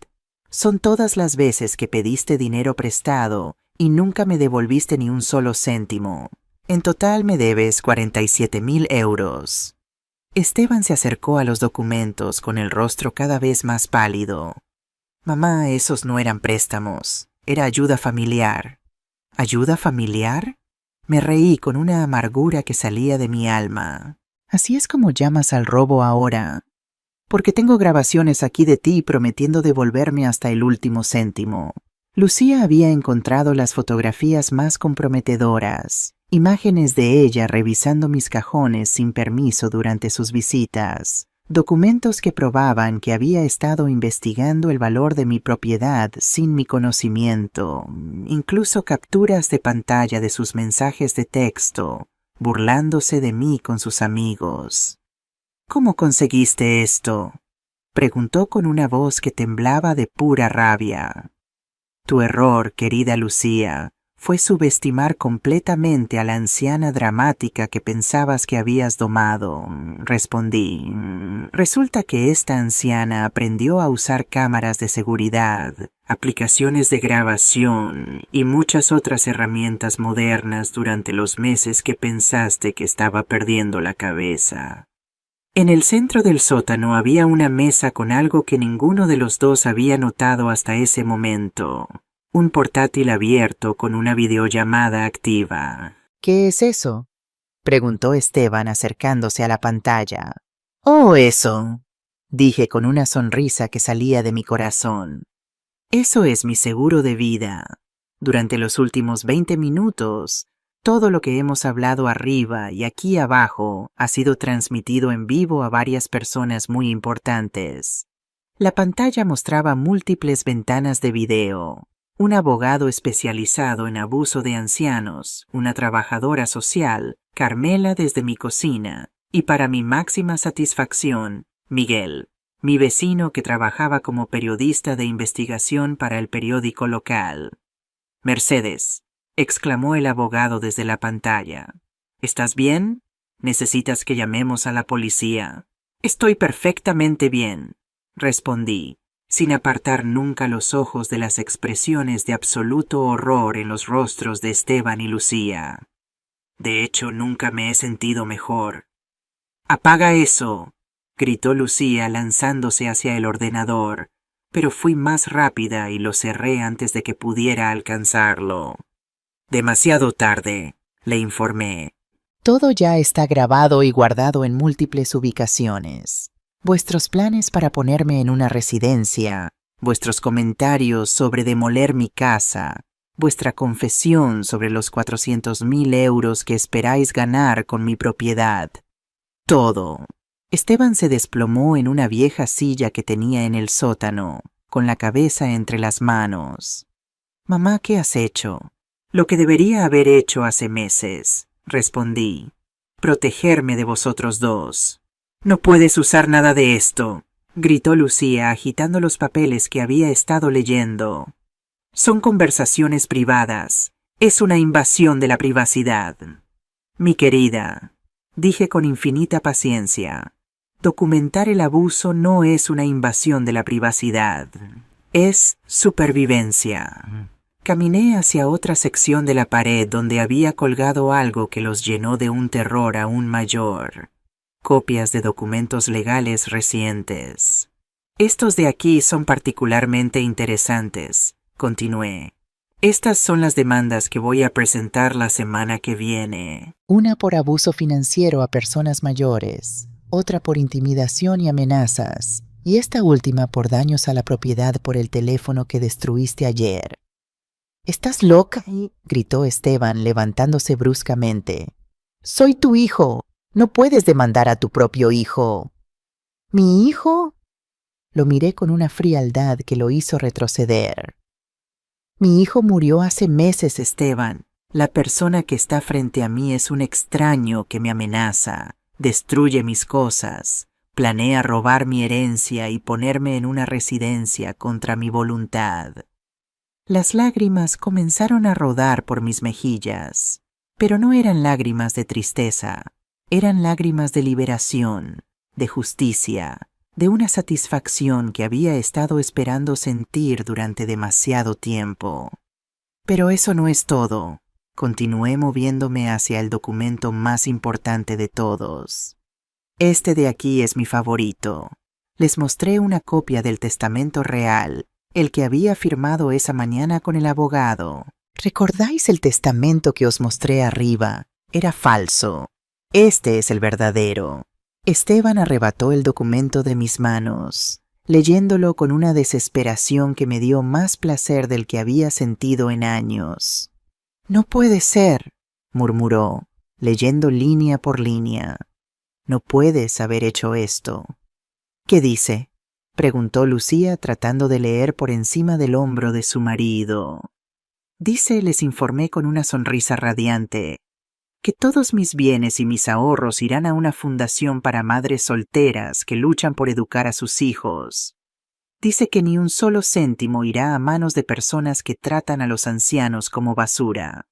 «son todas las veces que pediste dinero prestado y nunca me devolviste ni un solo céntimo. En total me debes 47,000 euros». Esteban se acercó a los documentos con el rostro cada vez más pálido. «Mamá, esos no eran préstamos, era ayuda familiar». «¿Ayuda familiar?». Me reí con una amargura que salía de mi alma. «¿Así es como llamas al robo ahora?». «Porque tengo grabaciones aquí de ti prometiendo devolverme hasta el último céntimo». Lucía había encontrado las fotografías más comprometedoras, imágenes de ella revisando mis cajones sin permiso durante sus visitas, documentos que probaban que había estado investigando el valor de mi propiedad sin mi conocimiento, incluso capturas de pantalla de sus mensajes de texto, burlándose de mí con sus amigos. «¿Cómo conseguiste esto?», preguntó con una voz que temblaba de pura rabia. «Tu error, querida Lucía, fue subestimar completamente a la anciana dramática que pensabas que habías domado», respondí. «Resulta que esta anciana aprendió a usar cámaras de seguridad, aplicaciones de grabación y muchas otras herramientas modernas durante los meses que pensaste que estaba perdiendo la cabeza». En el centro del sótano había una mesa con algo que ninguno de los dos había notado hasta ese momento. Un portátil abierto con una videollamada activa. «¿Qué es eso?», preguntó Esteban acercándose a la pantalla. «Oh, eso», dije con una sonrisa que salía de mi corazón. «Eso es mi seguro de vida. Durante los últimos 20 minutos, todo lo que hemos hablado arriba y aquí abajo ha sido transmitido en vivo a varias personas muy importantes». La pantalla mostraba múltiples ventanas de video. Un abogado especializado en abuso de ancianos, una trabajadora social, Carmela desde mi cocina, y para mi máxima satisfacción, Miguel, mi vecino que trabajaba como periodista de investigación para el periódico local. «Mercedes», exclamó el abogado desde la pantalla. «¿Estás bien? ¿Necesitas que llamemos a la policía?» «Estoy perfectamente bien», respondí, sin apartar nunca los ojos de las expresiones de absoluto horror en los rostros de Esteban y Lucía. «De hecho, nunca me he sentido mejor». «¡Apaga eso!», gritó Lucía lanzándose hacia el ordenador, pero fui más rápida y lo cerré antes de que pudiera alcanzarlo. «Demasiado tarde», le informé. «Todo ya está grabado y guardado en múltiples ubicaciones. Vuestros planes para ponerme en una residencia, vuestros comentarios sobre demoler mi casa, vuestra confesión sobre los 400,000 euros que esperáis ganar con mi propiedad. Todo». Esteban se desplomó en una vieja silla que tenía en el sótano, con la cabeza entre las manos. «Mamá, ¿qué has hecho?». «Lo que debería haber hecho hace meses», respondí. «Protegerme de vosotros dos». «No puedes usar nada de esto», gritó Lucía agitando los papeles que había estado leyendo. «Son conversaciones privadas. Es una invasión de la privacidad». «Mi querida», dije con infinita paciencia, «documentar el abuso no es una invasión de la privacidad. Es supervivencia». Caminé hacia otra sección de la pared donde había colgado algo que los llenó de un terror aún mayor. copias de documentos legales recientes. Estos de aquí son particularmente interesantes, continué. Estas son las demandas que voy a presentar la semana que viene. Una por abuso financiero a personas mayores, otra por intimidación y amenazas, y esta última por daños a la propiedad por el teléfono que destruiste ayer. ¿Estás loca? Gritó Esteban, levantándose bruscamente. Soy tu hijo. No puedes demandar a tu propio hijo. ¿Mi hijo? Lo miré con una frialdad que lo hizo retroceder. Mi hijo murió hace meses, Esteban. La persona que está frente a mí es un extraño que me amenaza, destruye mis cosas, planea robar mi herencia y ponerme en una residencia contra mi voluntad. Las lágrimas comenzaron a rodar por mis mejillas, pero no eran lágrimas de tristeza, eran lágrimas de liberación, de justicia, de una satisfacción que había estado esperando sentir durante demasiado tiempo. Pero eso no es todo. Continué moviéndome hacia el documento más importante de todos. Este de aquí es mi favorito. Les mostré una copia del testamento real, el que había firmado esa mañana con el abogado. ¿Recordáis el testamento que os mostré arriba? Era falso. Este es el verdadero. Esteban arrebató el documento de mis manos, leyéndolo con una desesperación que me dio más placer del que había sentido en años. «No puede ser», murmuró, leyendo línea por línea. «No puedes haber hecho esto». «¿Qué dice?», preguntó Lucía tratando de leer por encima del hombro de su marido. «Dice», les informé con una sonrisa radiante, «que todos mis bienes y mis ahorros irán a una fundación para madres solteras que luchan por educar a sus hijos. Dice que ni un solo céntimo irá a manos de personas que tratan a los ancianos como basura».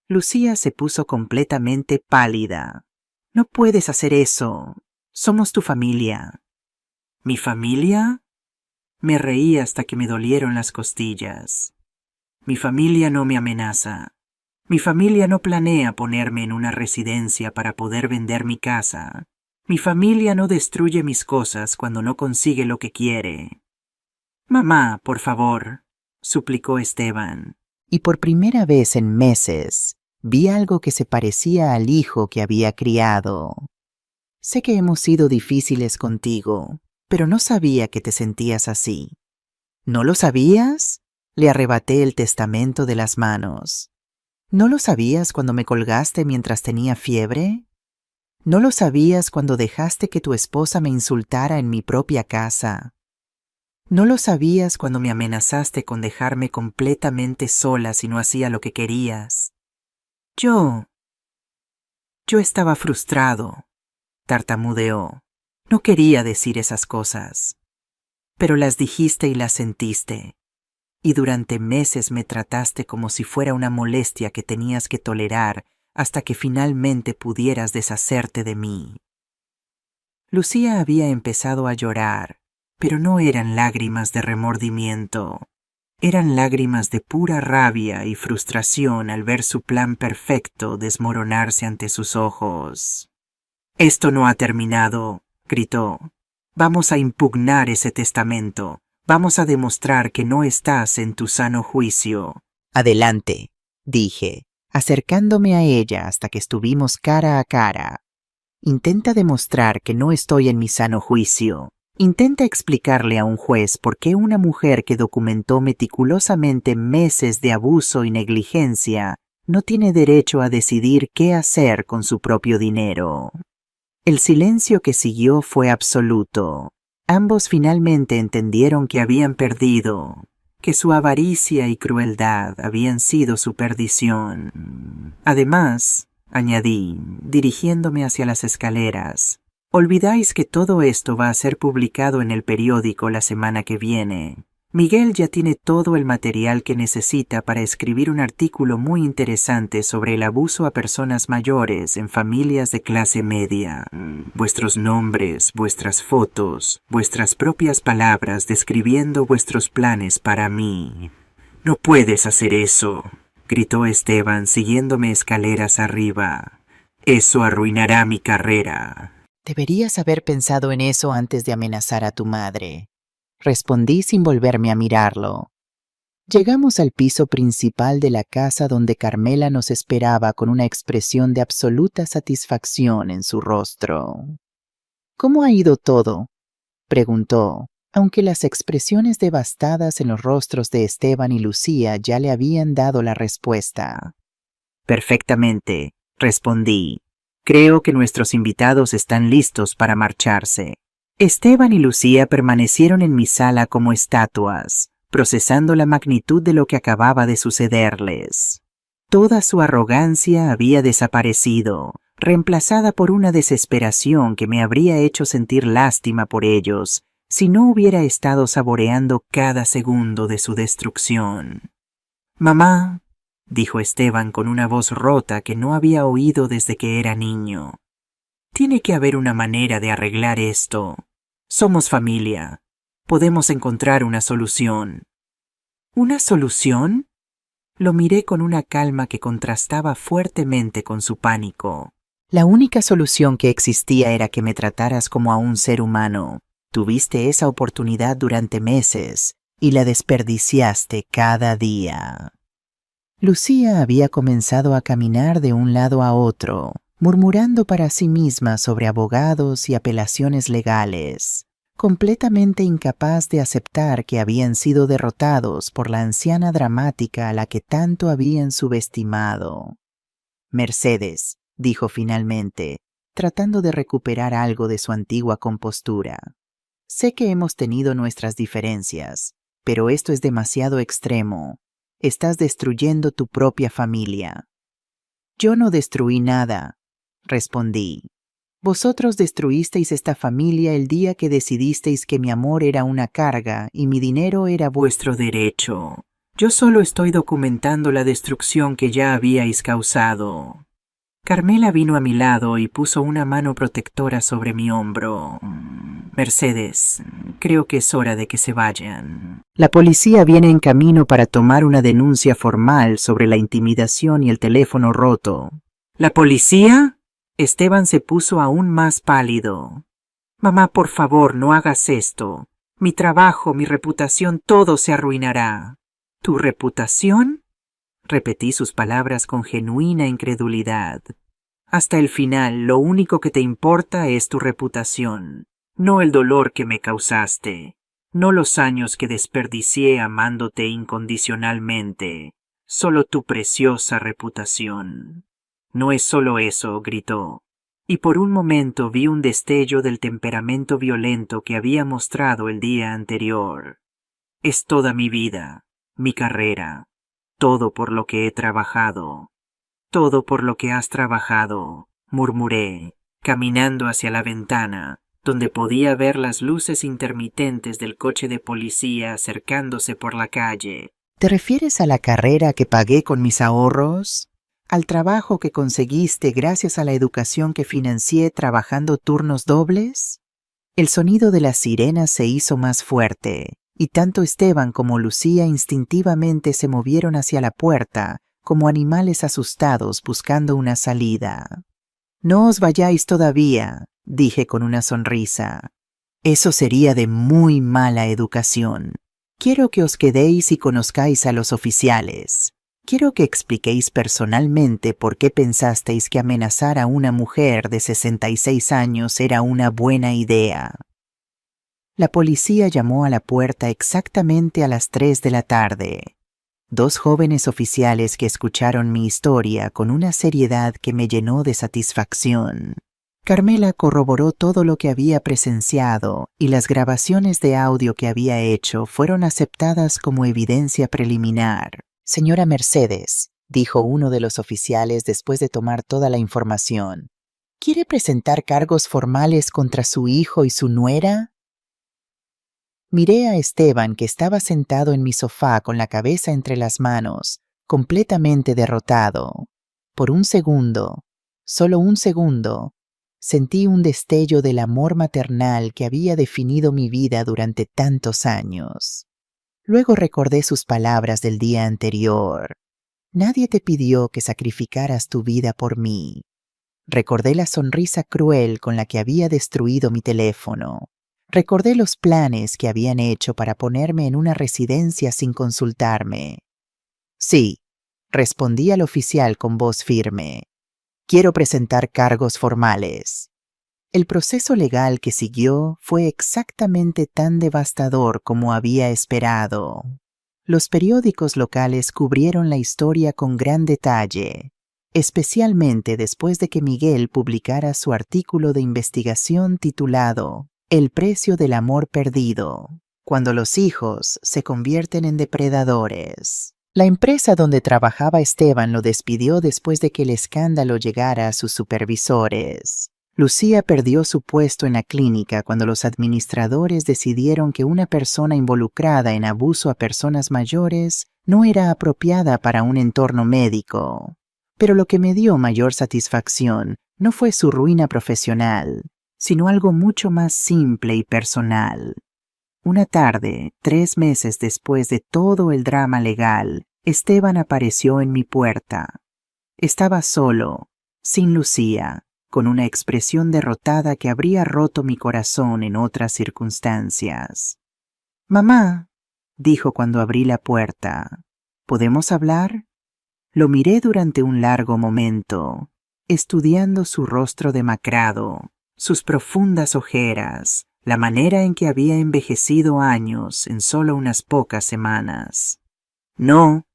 Lucía se puso completamente pálida. «No puedes hacer eso. Somos tu familia». «¿Mi familia?». Me reí hasta que me dolieron las costillas. «Mi familia no me amenaza. Mi familia no planea ponerme en una residencia para poder vender mi casa. Mi familia no destruye mis cosas cuando no consigue lo que quiere». «Mamá, por favor», suplicó Esteban. Y por primera vez en meses, vi algo que se parecía al hijo que había criado. «Sé que hemos sido difíciles contigo, pero no sabía que te sentías así». «¿No lo sabías?». Le arrebaté el testamento de las manos. ¿No lo sabías cuando me colgaste mientras tenía fiebre? ¿No lo sabías cuando dejaste que tu esposa me insultara en mi propia casa? ¿No lo sabías cuando me amenazaste con dejarme completamente sola si no hacía lo que querías? Yo estaba frustrado, tartamudeó. No quería decir esas cosas, pero las dijiste y las sentiste. Y durante meses me trataste como si fuera una molestia que tenías que tolerar hasta que finalmente pudieras deshacerte de mí. Lucía había empezado a llorar, pero no eran lágrimas de remordimiento. Eran lágrimas de pura rabia y frustración al ver su plan perfecto desmoronarse ante sus ojos. «Esto no ha terminado», gritó. «Vamos a impugnar ese testamento. Vamos a demostrar que no estás en tu sano juicio». «Adelante», dije, acercándome a ella hasta que estuvimos cara a cara. «Intenta demostrar que no estoy en mi sano juicio. Intenta explicarle a un juez por qué una mujer que documentó meticulosamente meses de abuso y negligencia no tiene derecho a decidir qué hacer con su propio dinero». El silencio que siguió fue absoluto. Ambos finalmente entendieron que habían perdido, que su avaricia y crueldad habían sido su perdición. «Además», añadí, dirigiéndome hacia las escaleras, «olvidáis que todo esto va a ser publicado en el periódico la semana que viene. Miguel ya tiene todo el material que necesita para escribir un artículo muy interesante sobre el abuso a personas mayores en familias de clase media. Vuestros nombres, vuestras fotos, vuestras propias palabras describiendo vuestros planes para mí». «No puedes hacer eso», gritó Esteban siguiéndome escaleras arriba. «Eso arruinará mi carrera». Deberías haber pensado en eso antes de amenazar a tu madre, respondí sin volverme a mirarlo. Llegamos al piso principal de la casa donde Carmela nos esperaba con una expresión de absoluta satisfacción en su rostro. ¿Cómo ha ido todo?, preguntó, aunque las expresiones devastadas en los rostros de Esteban y Lucía ya le habían dado la respuesta. Perfectamente, respondí. Creo que nuestros invitados están listos para marcharse. Esteban y Lucía permanecieron en mi sala como estatuas, procesando la magnitud de lo que acababa de sucederles. Toda su arrogancia había desaparecido, reemplazada por una desesperación que me habría hecho sentir lástima por ellos si no hubiera estado saboreando cada segundo de su destrucción. «Mamá», dijo Esteban con una voz rota que no había oído desde que era niño. «Tiene que haber una manera de arreglar esto. Somos familia. Podemos encontrar una solución». «¿Una solución?». Lo miré con una calma que contrastaba fuertemente con su pánico. La única solución que existía era que me trataras como a un ser humano. Tuviste esa oportunidad durante meses y la desperdiciaste cada día. Lucía había comenzado a caminar de un lado a otro, murmurando para sí misma sobre abogados y apelaciones legales, completamente incapaz de aceptar que habían sido derrotados por la anciana dramática a la que tanto habían subestimado. «Mercedes», dijo finalmente, tratando de recuperar algo de su antigua compostura. «Sé que hemos tenido nuestras diferencias, pero esto es demasiado extremo. Estás destruyendo tu propia familia». «Yo no destruí nada», respondí. «Vosotros destruisteis esta familia el día que decidisteis que mi amor era una carga y mi dinero era vuestro derecho. Yo solo estoy documentando la destrucción que ya habíais causado». Carmela vino a mi lado y puso una mano protectora sobre mi hombro. «Mercedes, creo que es hora de que se vayan. La policía viene en camino para tomar una denuncia formal sobre la intimidación y el teléfono roto». «¿La policía?». Esteban se puso aún más pálido. «Mamá, por favor, no hagas esto. Mi trabajo, mi reputación, todo se arruinará». «¿Tu reputación?». Repetí sus palabras con genuina incredulidad. «Hasta el final, lo único que te importa es tu reputación, no el dolor que me causaste, no los años que desperdicié amándote incondicionalmente, solo tu preciosa reputación». «No es solo eso», gritó, y por un momento vi un destello del temperamento violento que había mostrado el día anterior. «Es toda mi vida, mi carrera. Todo por lo que he trabajado, todo por lo que has trabajado», murmuré, caminando hacia la ventana, donde podía ver las luces intermitentes del coche de policía acercándose por la calle. «¿Te refieres a la carrera que pagué con mis ahorros? ¿Al trabajo que conseguiste gracias a la educación que financié trabajando turnos dobles?» El sonido de las sirenas se hizo más fuerte, y tanto Esteban como Lucía instintivamente se movieron hacia la puerta, como animales asustados buscando una salida. «No os vayáis todavía», dije con una sonrisa. «Eso sería de muy mala educación. Quiero que os quedéis y conozcáis a los oficiales. Quiero que expliquéis personalmente por qué pensasteis que amenazar a una mujer de 66 años era una buena idea». La policía llamó a la puerta exactamente a las 3 de la tarde. Dos jóvenes oficiales que escucharon mi historia con una seriedad que me llenó de satisfacción. Carmela corroboró todo lo que había presenciado y las grabaciones de audio que había hecho fueron aceptadas como evidencia preliminar. «Señora Mercedes», dijo uno de los oficiales después de tomar toda la información, «¿quiere presentar cargos formales contra su hijo y su nuera?». Miré a Esteban, que estaba sentado en mi sofá con la cabeza entre las manos, completamente derrotado. Por un segundo, solo un segundo, sentí un destello del amor maternal que había definido mi vida durante tantos años. Luego recordé sus palabras del día anterior. «Nadie te pidió que sacrificaras tu vida por mí. Recordé la sonrisa cruel con la que había destruido mi teléfono. Recordé los planes que habían hecho para ponerme en una residencia sin consultarme. Sí, respondí al oficial con voz firme. Quiero presentar cargos formales. El proceso legal que siguió fue exactamente tan devastador como había esperado. Los periódicos locales cubrieron la historia con gran detalle, especialmente después de que Miguel publicara su artículo de investigación titulado El precio del amor perdido, cuando los hijos se convierten en depredadores. La empresa donde trabajaba Esteban lo despidió después de que el escándalo llegara a sus supervisores. Lucía perdió su puesto en la clínica cuando los administradores decidieron que una persona involucrada en abuso a personas mayores no era apropiada para un entorno médico. Pero lo que me dio mayor satisfacción no fue su ruina profesional, sino algo mucho más simple y personal. Una tarde, 3 meses después de todo el drama legal, Esteban apareció en mi puerta. Estaba solo, sin Lucía, con una expresión derrotada que habría roto mi corazón en otras circunstancias. «Mamá», dijo cuando abrí la puerta, «¿podemos hablar?» Lo miré durante un largo momento, estudiando su rostro demacrado, sus profundas ojeras, la manera en que había envejecido años en solo unas pocas semanas. «No»,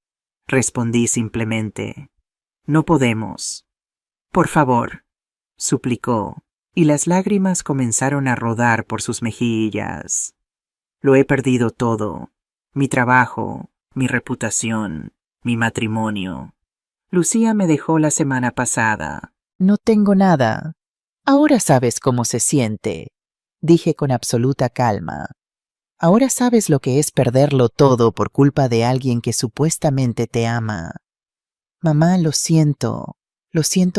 respondí simplemente, «no podemos». «Por favor», suplicó, y las lágrimas comenzaron a rodar por sus mejillas. «Lo he perdido todo, mi trabajo, mi reputación, mi matrimonio. Lucía me dejó la semana pasada». «No tengo nada. Ahora sabes cómo se siente», dije con absoluta calma. «Ahora sabes lo que es perderlo todo por culpa de alguien que supuestamente te ama. Mamá, lo siento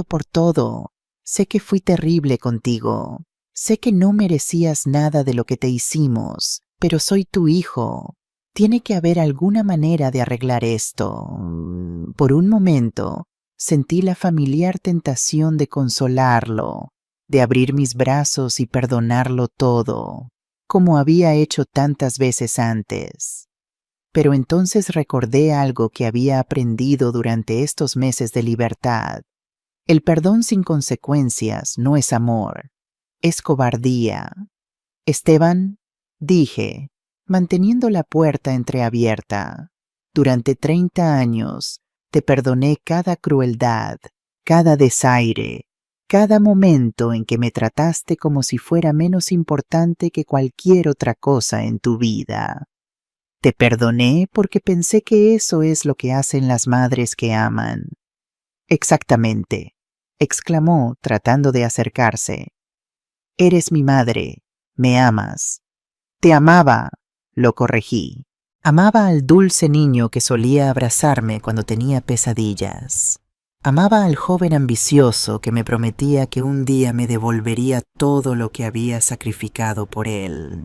por todo. Sé que fui terrible contigo. Sé que no merecías nada de lo que te hicimos, pero soy tu hijo. Tiene que haber alguna manera de arreglar esto». Por un momento, sentí la familiar tentación de consolarlo, de abrir mis brazos y perdonarlo todo, como había hecho tantas veces antes. Pero entonces recordé algo que había aprendido durante estos meses de libertad. El perdón sin consecuencias no es amor, es cobardía. «Esteban», dije, manteniendo la puerta entreabierta, «durante 30 años te perdoné cada crueldad, cada desaire, cada momento en que me trataste como si fuera menos importante que cualquier otra cosa en tu vida. Te perdoné porque pensé que eso es lo que hacen las madres que aman». «Exactamente», exclamó tratando de acercarse. «Eres mi madre, me amas». «Te amaba», lo corregí. Amaba al dulce niño que solía abrazarme cuando tenía pesadillas. Amaba al joven ambicioso que me prometía que un día me devolvería todo lo que había sacrificado por él.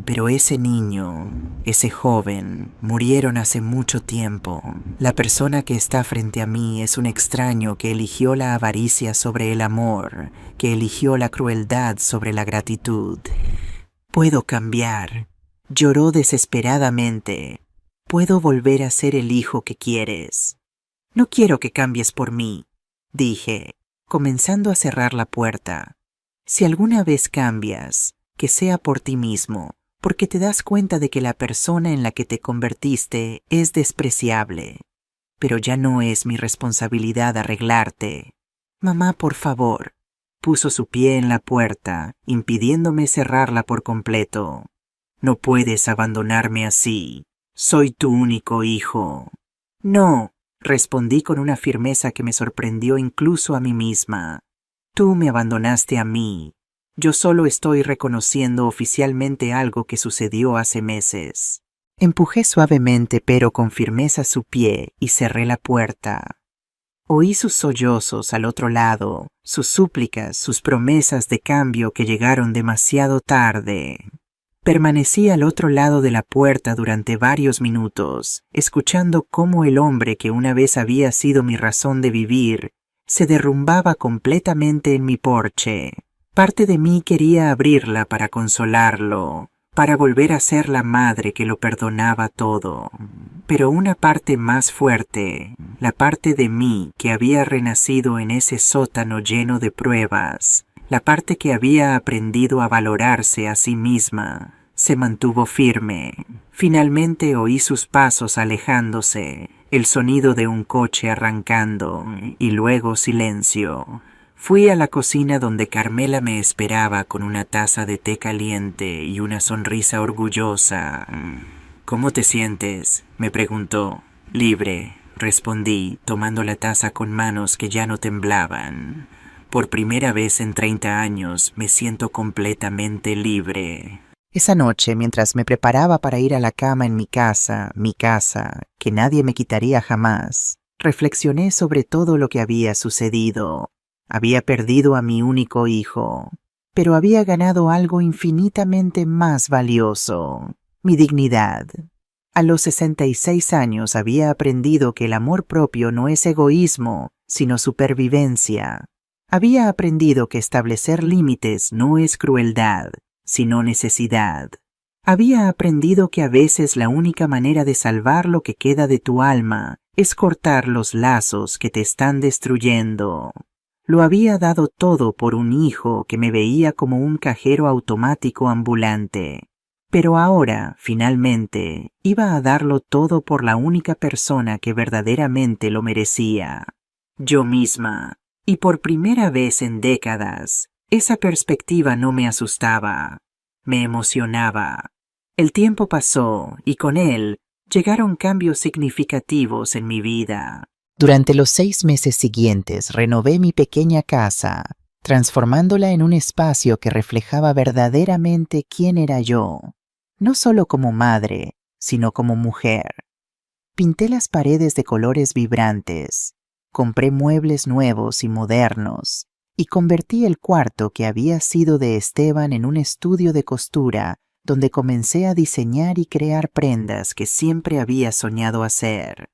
Pero ese niño, ese joven, murieron hace mucho tiempo. La persona que está frente a mí es un extraño que eligió la avaricia sobre el amor, que eligió la crueldad sobre la gratitud. «Puedo cambiar», lloró desesperadamente. «Puedo volver a ser el hijo que quieres». «No quiero que cambies por mí», dije, comenzando a cerrar la puerta. «Si alguna vez cambias, que sea por ti mismo, porque te das cuenta de que la persona en la que te convertiste es despreciable. Pero ya no es mi responsabilidad arreglarte. Mamá, por favor». Puso su pie en la puerta, impidiéndome cerrarla por completo. «No puedes abandonarme así. Soy tu único hijo». «No», respondí con una firmeza que me sorprendió incluso a mí misma. «Tú me abandonaste a mí. Yo solo estoy reconociendo oficialmente algo que sucedió hace meses». Empujé suavemente pero con firmeza su pie y cerré la puerta. Oí sus sollozos al otro lado, sus súplicas, sus promesas de cambio que llegaron demasiado tarde. Permanecí al otro lado de la puerta durante varios minutos, escuchando cómo el hombre que una vez había sido mi razón de vivir se derrumbaba completamente en mi porche. Parte de mí quería abrirla para consolarlo, para volver a ser la madre que lo perdonaba todo. Pero una parte más fuerte, la parte de mí que había renacido en ese sótano lleno de pruebas, la parte que había aprendido a valorarse a sí misma, se mantuvo firme. Finalmente oí sus pasos alejándose, el sonido de un coche arrancando y luego silencio. Fui a la cocina donde Carmela me esperaba con una taza de té caliente y una sonrisa orgullosa. «¿Cómo te sientes?», me preguntó. «Libre», respondí, tomando la taza con manos que ya no temblaban. «Por primera vez en 30 años me siento completamente libre». Esa noche, mientras me preparaba para ir a la cama en mi casa, que nadie me quitaría jamás, reflexioné sobre todo lo que había sucedido. Había perdido a mi único hijo, pero había ganado algo infinitamente más valioso: mi dignidad. A los 66 años había aprendido que el amor propio no es egoísmo, sino supervivencia. Había aprendido que establecer límites no es crueldad, sino necesidad. Había aprendido que a veces la única manera de salvar lo que queda de tu alma es cortar los lazos que te están destruyendo. Lo había dado todo por un hijo que me veía como un cajero automático ambulante. Pero ahora, finalmente, iba a darlo todo por la única persona que verdaderamente lo merecía: yo misma. Y por primera vez en décadas, esa perspectiva no me asustaba, me emocionaba. El tiempo pasó y con él llegaron cambios significativos en mi vida. Durante los 6 meses siguientes renové mi pequeña casa, transformándola en un espacio que reflejaba verdaderamente quién era yo, no solo como madre, sino como mujer. Pinté las paredes de colores vibrantes, compré muebles nuevos y modernos, y convertí el cuarto que había sido de Esteban en un estudio de costura donde comencé a diseñar y crear prendas que siempre había soñado hacer.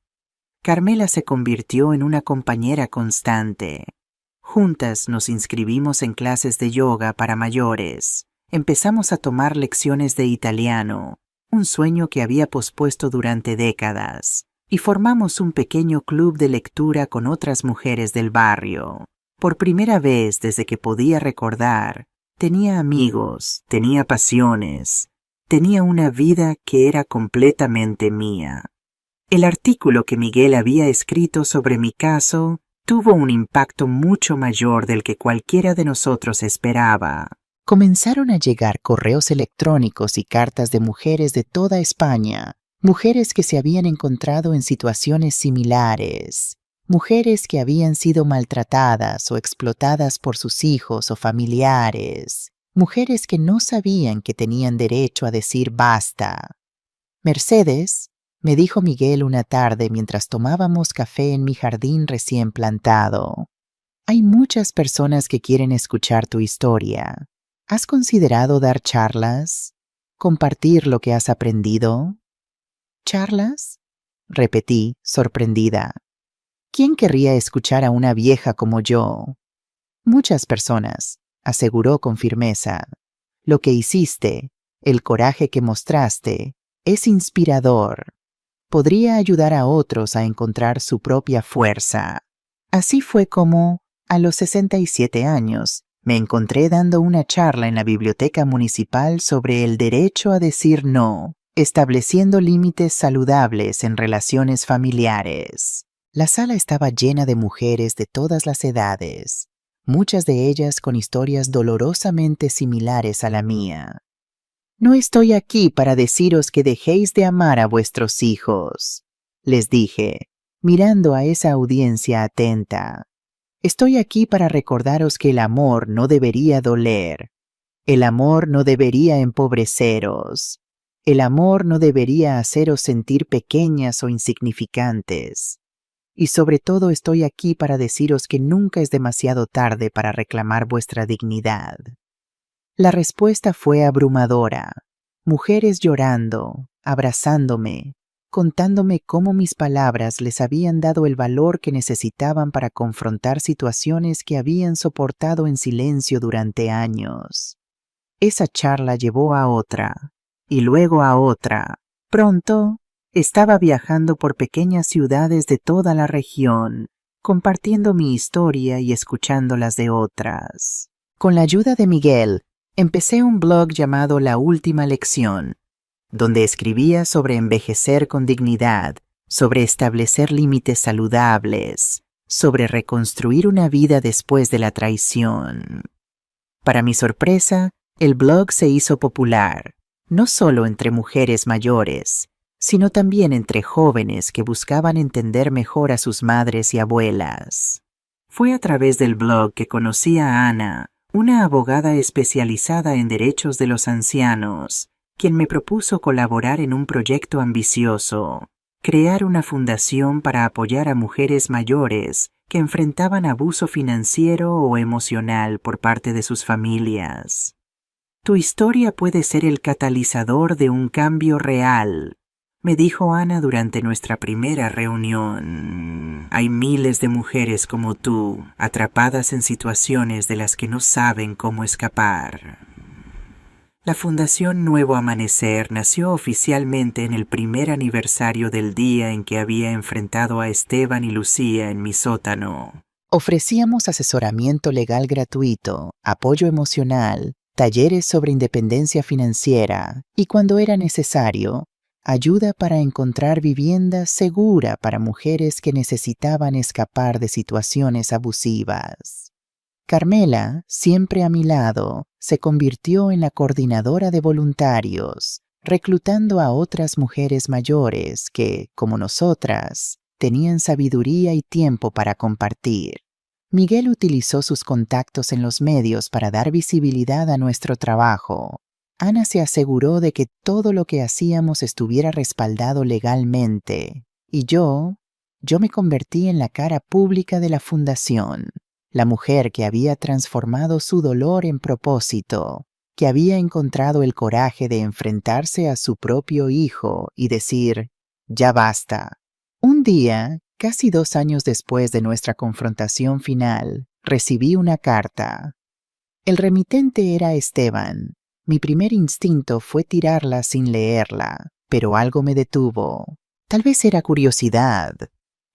Carmela se convirtió en una compañera constante. Juntas nos inscribimos en clases de yoga para mayores. Empezamos a tomar lecciones de italiano, un sueño que había pospuesto durante décadas, y formamos un pequeño club de lectura con otras mujeres del barrio. Por primera vez desde que podía recordar, tenía amigos, tenía pasiones, tenía una vida que era completamente mía. El artículo que Miguel había escrito sobre mi caso tuvo un impacto mucho mayor del que cualquiera de nosotros esperaba. Comenzaron a llegar correos electrónicos y cartas de mujeres de toda España, mujeres que se habían encontrado en situaciones similares, mujeres que habían sido maltratadas o explotadas por sus hijos o familiares, mujeres que no sabían que tenían derecho a decir basta. Mercedes, me dijo Miguel una tarde mientras tomábamos café en mi jardín recién plantado, hay muchas personas que quieren escuchar tu historia. ¿Has considerado dar charlas? ¿Compartir lo que has aprendido? ¿Charlas?, repetí, sorprendida. ¿Quién querría escuchar a una vieja como yo? Muchas personas, aseguró con firmeza. Lo que hiciste, el coraje que mostraste, es inspirador. Podría ayudar a otros a encontrar su propia fuerza. Así fue como, a los 67 años, me encontré dando una charla en la biblioteca municipal sobre el derecho a decir no, estableciendo límites saludables en relaciones familiares. La sala estaba llena de mujeres de todas las edades, muchas de ellas con historias dolorosamente similares a la mía. No estoy aquí para deciros que dejéis de amar a vuestros hijos, les dije, mirando a esa audiencia atenta. Estoy aquí para recordaros que el amor no debería doler. El amor no debería empobreceros. El amor no debería haceros sentir pequeñas o insignificantes. Y sobre todo estoy aquí para deciros que nunca es demasiado tarde para reclamar vuestra dignidad. La respuesta fue abrumadora. Mujeres llorando, abrazándome, contándome cómo mis palabras les habían dado el valor que necesitaban para confrontar situaciones que habían soportado en silencio durante años. Esa charla llevó a otra, y luego a otra. Pronto, estaba viajando por pequeñas ciudades de toda la región, compartiendo mi historia y escuchando las de otras. Con la ayuda de Miguel, empecé un blog llamado La Última Lección, donde escribía sobre envejecer con dignidad, sobre establecer límites saludables, sobre reconstruir una vida después de la traición. Para mi sorpresa, el blog se hizo popular, no solo entre mujeres mayores, sino también entre jóvenes que buscaban entender mejor a sus madres y abuelas. Fue a través del blog que conocí a Ana, una abogada especializada en derechos de los ancianos, quien me propuso colaborar en un proyecto ambicioso, crear una fundación para apoyar a mujeres mayores que enfrentaban abuso financiero o emocional por parte de sus familias. Tu historia puede ser el catalizador de un cambio real, me dijo Ana durante nuestra primera reunión. Hay miles de mujeres como tú, atrapadas en situaciones de las que no saben cómo escapar. La Fundación Nuevo Amanecer nació oficialmente en el primer aniversario del día en que había enfrentado a Esteban y Lucía en mi sótano. Ofrecíamos asesoramiento legal gratuito, apoyo emocional, talleres sobre independencia financiera y, cuando era necesario, ayuda para encontrar vivienda segura para mujeres que necesitaban escapar de situaciones abusivas. Carmela, siempre a mi lado, se convirtió en la coordinadora de voluntarios, reclutando a otras mujeres mayores que, como nosotras, tenían sabiduría y tiempo para compartir. Miguel utilizó sus contactos en los medios para dar visibilidad a nuestro trabajo. Ana se aseguró de que todo lo que hacíamos estuviera respaldado legalmente, y yo me convertí en la cara pública de la fundación. La mujer que había transformado su dolor en propósito, que había encontrado el coraje de enfrentarse a su propio hijo y decir, ya basta. Un día, casi 2 años después de nuestra confrontación final, recibí una carta. El remitente era Esteban. Mi primer instinto fue tirarla sin leerla, pero algo me detuvo. Tal vez era curiosidad.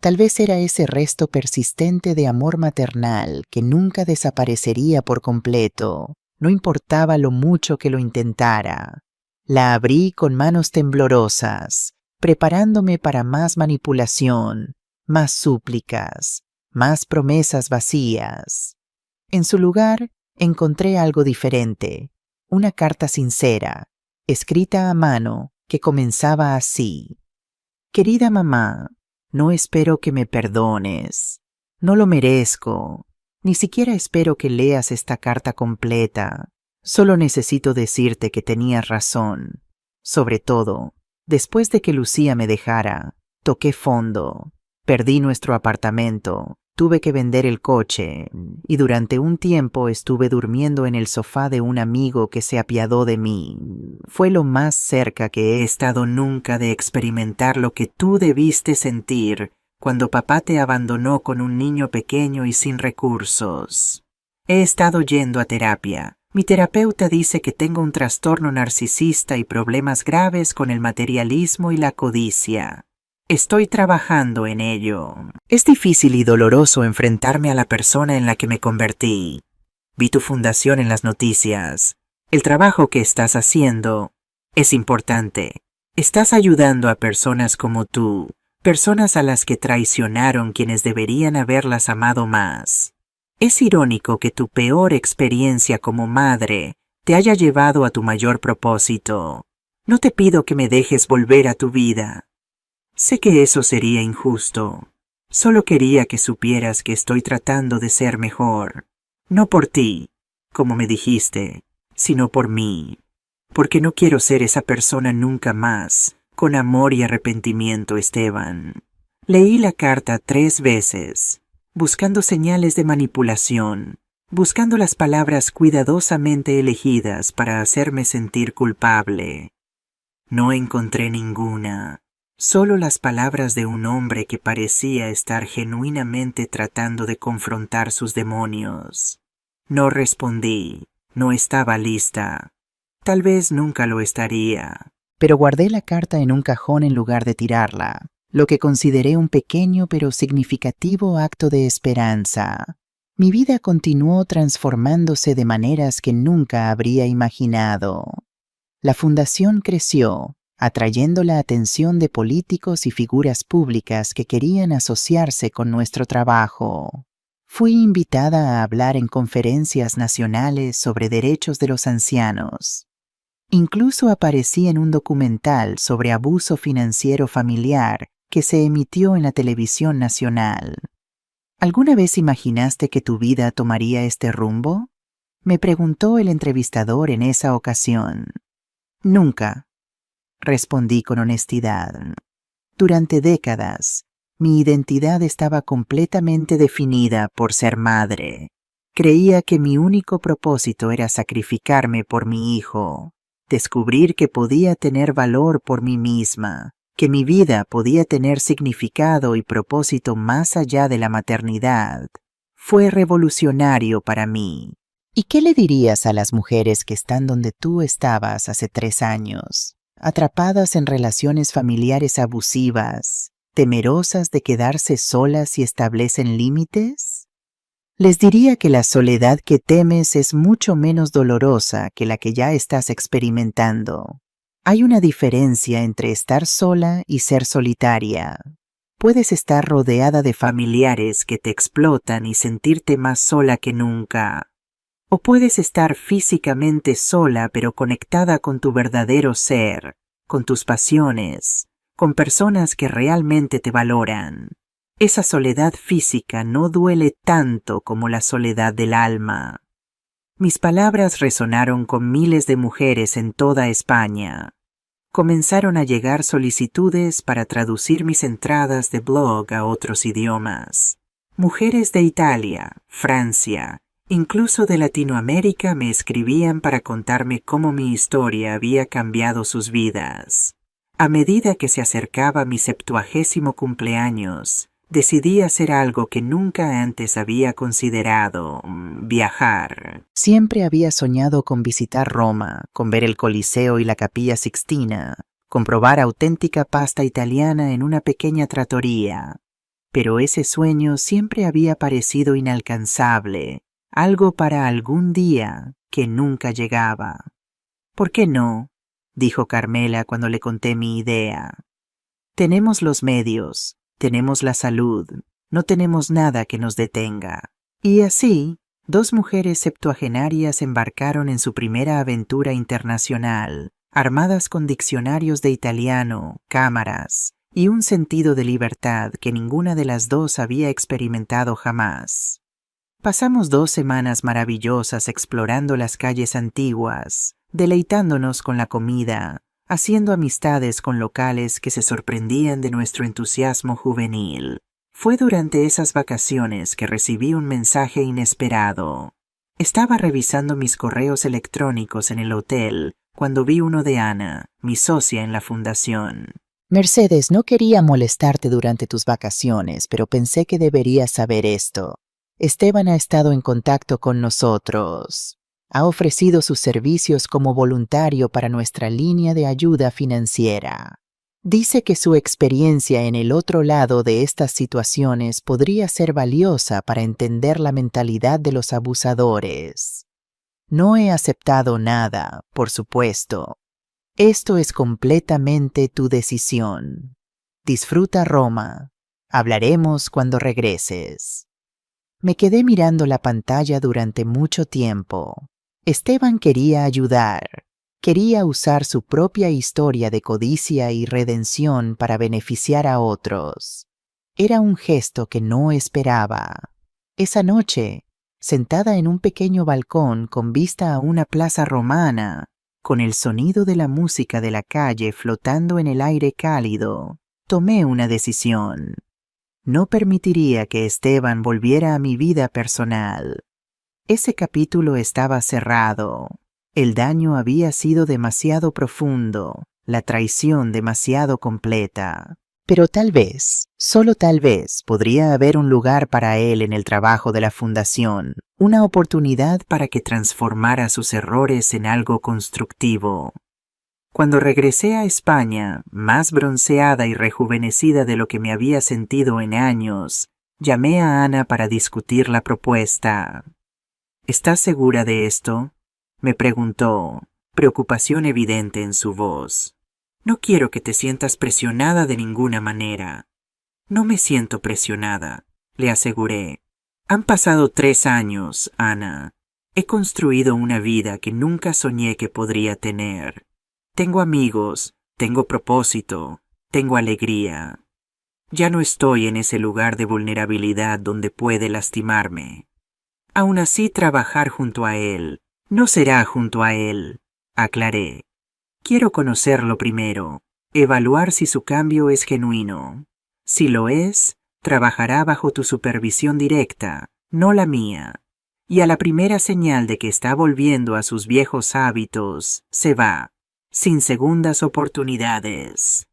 Tal vez era ese resto persistente de amor maternal que nunca desaparecería por completo, no importaba lo mucho que lo intentara. La abrí con manos temblorosas, preparándome para más manipulación, más súplicas, más promesas vacías. En su lugar, encontré algo diferente, una carta sincera, escrita a mano, que comenzaba así. Querida mamá, no espero que me perdones. No lo merezco. Ni siquiera espero que leas esta carta completa. Solo necesito decirte que tenías razón. Sobre todo, después de que Lucía me dejara, toqué fondo. Perdí nuestro apartamento. Tuve que vender el coche y durante un tiempo estuve durmiendo en el sofá de un amigo que se apiadó de mí. Fue lo más cerca que he estado nunca de experimentar lo que tú debiste sentir cuando papá te abandonó con un niño pequeño y sin recursos. He estado yendo a terapia. Mi terapeuta dice que tengo un trastorno narcisista y problemas graves con el materialismo y la codicia. Estoy trabajando en ello. Es difícil y doloroso enfrentarme a la persona en la que me convertí. Vi tu fundación en las noticias. El trabajo que estás haciendo es importante. Estás ayudando a personas como tú, personas a las que traicionaron quienes deberían haberlas amado más. Es irónico que tu peor experiencia como madre te haya llevado a tu mayor propósito. No te pido que me dejes volver a tu vida. Sé que eso sería injusto. Solo quería que supieras que estoy tratando de ser mejor. No por ti, como me dijiste, sino por mí. Porque no quiero ser esa persona nunca más, con amor y arrepentimiento, Esteban. Leí la carta 3 veces, buscando señales de manipulación, buscando las palabras cuidadosamente elegidas para hacerme sentir culpable. No encontré ninguna. Solo las palabras de un hombre que parecía estar genuinamente tratando de confrontar sus demonios. No respondí, no estaba lista. Tal vez nunca lo estaría. Pero guardé la carta en un cajón en lugar de tirarla, lo que consideré un pequeño pero significativo acto de esperanza. Mi vida continuó transformándose de maneras que nunca habría imaginado. La fundación creció, atrayendo la atención de políticos y figuras públicas que querían asociarse con nuestro trabajo. Fui invitada a hablar en conferencias nacionales sobre derechos de los ancianos. Incluso aparecí en un documental sobre abuso financiero familiar que se emitió en la televisión nacional. ¿Alguna vez imaginaste que tu vida tomaría este rumbo? Me preguntó el entrevistador en esa ocasión. Nunca, respondí con honestidad. Durante décadas, mi identidad estaba completamente definida por ser madre. Creía que mi único propósito era sacrificarme por mi hijo, descubrir que podía tener valor por mí misma, que mi vida podía tener significado y propósito más allá de la maternidad. Fue revolucionario para mí. ¿Y qué le dirías a las mujeres que están donde tú estabas hace 3 años, atrapadas en relaciones familiares abusivas, temerosas de quedarse solas si establecen límites? Les diría que la soledad que temes es mucho menos dolorosa que la que ya estás experimentando. Hay una diferencia entre estar sola y ser solitaria. Puedes estar rodeada de familiares que te explotan y sentirte más sola que nunca. O puedes estar físicamente sola pero conectada con tu verdadero ser, con tus pasiones, con personas que realmente te valoran. Esa soledad física no duele tanto como la soledad del alma. Mis palabras resonaron con miles de mujeres en toda España. Comenzaron a llegar solicitudes para traducir mis entradas de blog a otros idiomas. Mujeres de Italia, Francia, incluso de Latinoamérica me escribían para contarme cómo mi historia había cambiado sus vidas. A medida que se acercaba mi 70º cumpleaños, decidí hacer algo que nunca antes había considerado: viajar. Siempre había soñado con visitar Roma, con ver el Coliseo y la Capilla Sixtina, con probar auténtica pasta italiana en una pequeña trattoria. Pero ese sueño siempre había parecido inalcanzable, algo para algún día que nunca llegaba. ¿Por qué no?, dijo Carmela cuando le conté mi idea. Tenemos los medios, tenemos la salud, no tenemos nada que nos detenga. Y así, 2 mujeres septuagenarias embarcaron en su primera aventura internacional, armadas con diccionarios de italiano, cámaras y un sentido de libertad que ninguna de las 2 había experimentado jamás. Pasamos 2 semanas maravillosas explorando las calles antiguas, deleitándonos con la comida, haciendo amistades con locales que se sorprendían de nuestro entusiasmo juvenil. Fue durante esas vacaciones que recibí un mensaje inesperado. Estaba revisando mis correos electrónicos en el hotel cuando vi uno de Ana, mi socia en la fundación. Mercedes, no quería molestarte durante tus vacaciones, pero pensé que deberías saber esto. Esteban ha estado en contacto con nosotros. Ha ofrecido sus servicios como voluntario para nuestra línea de ayuda financiera. Dice que su experiencia en el otro lado de estas situaciones podría ser valiosa para entender la mentalidad de los abusadores. No he aceptado nada, por supuesto. Esto es completamente tu decisión. Disfruta Roma. Hablaremos cuando regreses. Me quedé mirando la pantalla durante mucho tiempo. Esteban quería ayudar. Quería usar su propia historia de codicia y redención para beneficiar a otros. Era un gesto que no esperaba. Esa noche, sentada en un pequeño balcón con vista a una plaza romana, con el sonido de la música de la calle flotando en el aire cálido, tomé una decisión. No permitiría que Esteban volviera a mi vida personal. Ese capítulo estaba cerrado. El daño había sido demasiado profundo la traición demasiado completa. Pero tal vez, solo tal vez, podría haber un lugar para él en el trabajo de la fundación, una oportunidad para que transformara sus errores en algo constructivo. Cuando regresé a España, más bronceada y rejuvenecida de lo que me había sentido en años, llamé a Ana para discutir la propuesta. ¿Estás segura de esto?, me preguntó, preocupación evidente en su voz. No quiero que te sientas presionada de ninguna manera. No me siento presionada, le aseguré. Han pasado 3 años, Ana. He construido una vida que nunca soñé que podría tener. Tengo amigos, tengo propósito, tengo alegría. Ya no estoy en ese lugar de vulnerabilidad donde puede lastimarme. Aún así, trabajar junto a él no será junto a él, aclaré. Quiero conocerlo primero, evaluar si su cambio es genuino. Si lo es, trabajará bajo tu supervisión directa, no la mía. Y a la primera señal de que está volviendo a sus viejos hábitos, se va, sin segundas oportunidades.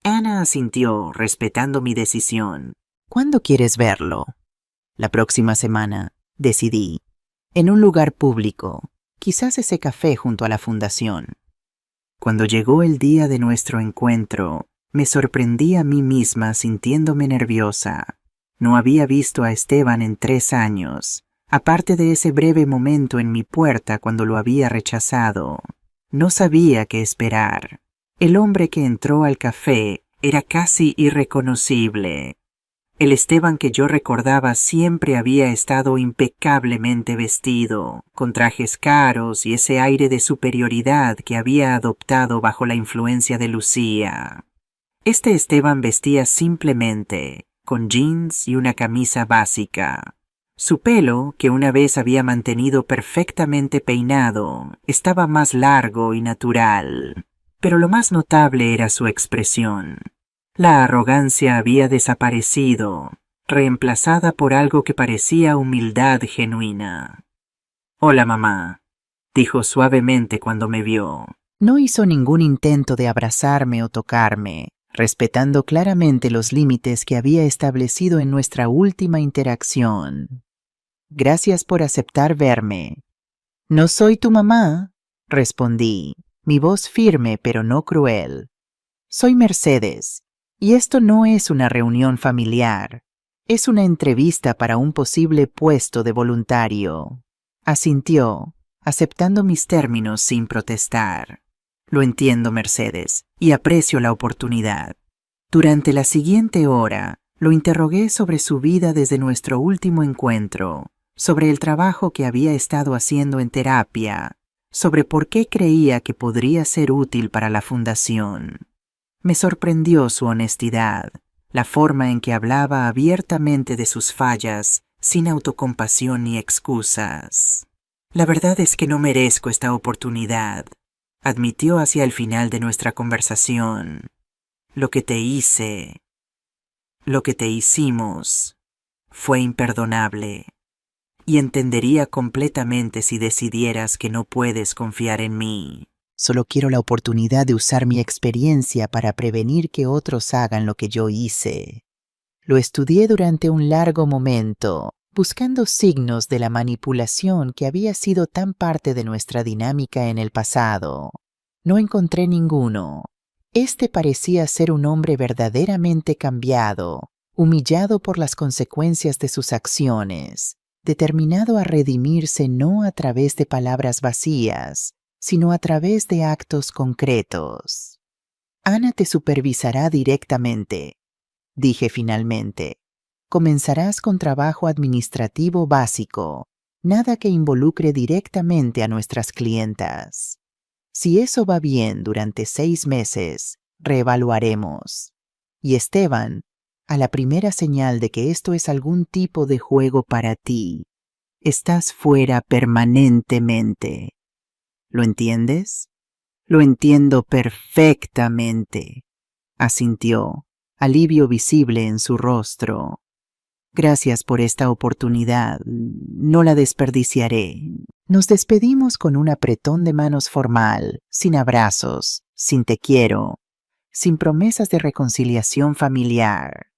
Ana asintió, respetando mi decisión. ¿Cuándo quieres verlo? La próxima semana, decidí. En un lugar público, quizás ese café junto a la fundación. Cuando llegó el día de nuestro encuentro, me sorprendí a mí misma sintiéndome nerviosa. No había visto a Esteban en 3 años, aparte de ese breve momento en mi puerta cuando lo había rechazado. No sabía qué esperar. El hombre que entró al café era casi irreconocible. El Esteban que yo recordaba siempre había estado impecablemente vestido, con trajes caros y ese aire de superioridad que había adoptado bajo la influencia de Lucía. Este Esteban vestía simplemente, con jeans y una camisa básica. Su pelo, que una vez había mantenido perfectamente peinado, estaba más largo y natural. Pero lo más notable era su expresión. La arrogancia había desaparecido, reemplazada por algo que parecía humildad genuina. «Hola, mamá», dijo suavemente cuando me vio. No hizo ningún intento de abrazarme o tocarme, respetando claramente los límites que había establecido en nuestra última interacción. «Gracias por aceptar verme». «No soy tu mamá», respondí, mi voz firme pero no cruel. «Soy Mercedes. Y esto no es una reunión familiar, es una entrevista para un posible puesto de voluntario». Asintió, aceptando mis términos sin protestar. Lo entiendo, Mercedes, y aprecio la oportunidad. Durante la siguiente hora, lo interrogué sobre su vida desde nuestro último encuentro, sobre el trabajo que había estado haciendo en terapia, sobre por qué creía que podría ser útil para la fundación. Me sorprendió su honestidad, la forma en que hablaba abiertamente de sus fallas, sin autocompasión ni excusas. «La verdad es que no merezco esta oportunidad», admitió hacia el final de nuestra conversación. Lo que te hicimos, fue imperdonable, y entendería completamente si decidieras que no puedes confiar en mí. Solo quiero la oportunidad de usar mi experiencia para prevenir que otros hagan lo que yo hice. Lo estudié durante un largo momento, buscando signos de la manipulación que había sido tan parte de nuestra dinámica en el pasado. No encontré ninguno. Este parecía ser un hombre verdaderamente cambiado, humillado por las consecuencias de sus acciones, determinado a redimirse no a través de palabras vacías, sino a través de actos concretos. Ana te supervisará directamente, dije finalmente. Comenzarás con trabajo administrativo básico, nada que involucre directamente a nuestras clientas. Si eso va bien durante 6 meses, reevaluaremos. Y Esteban, a la primera señal de que esto es algún tipo de juego para ti, estás fuera permanentemente. ¿Lo entiendes? Lo entiendo perfectamente, asintió, alivio visible en su rostro. Gracias por esta oportunidad. No la desperdiciaré. Nos despedimos con un apretón de manos formal, sin abrazos, sin te quiero, sin promesas de reconciliación familiar.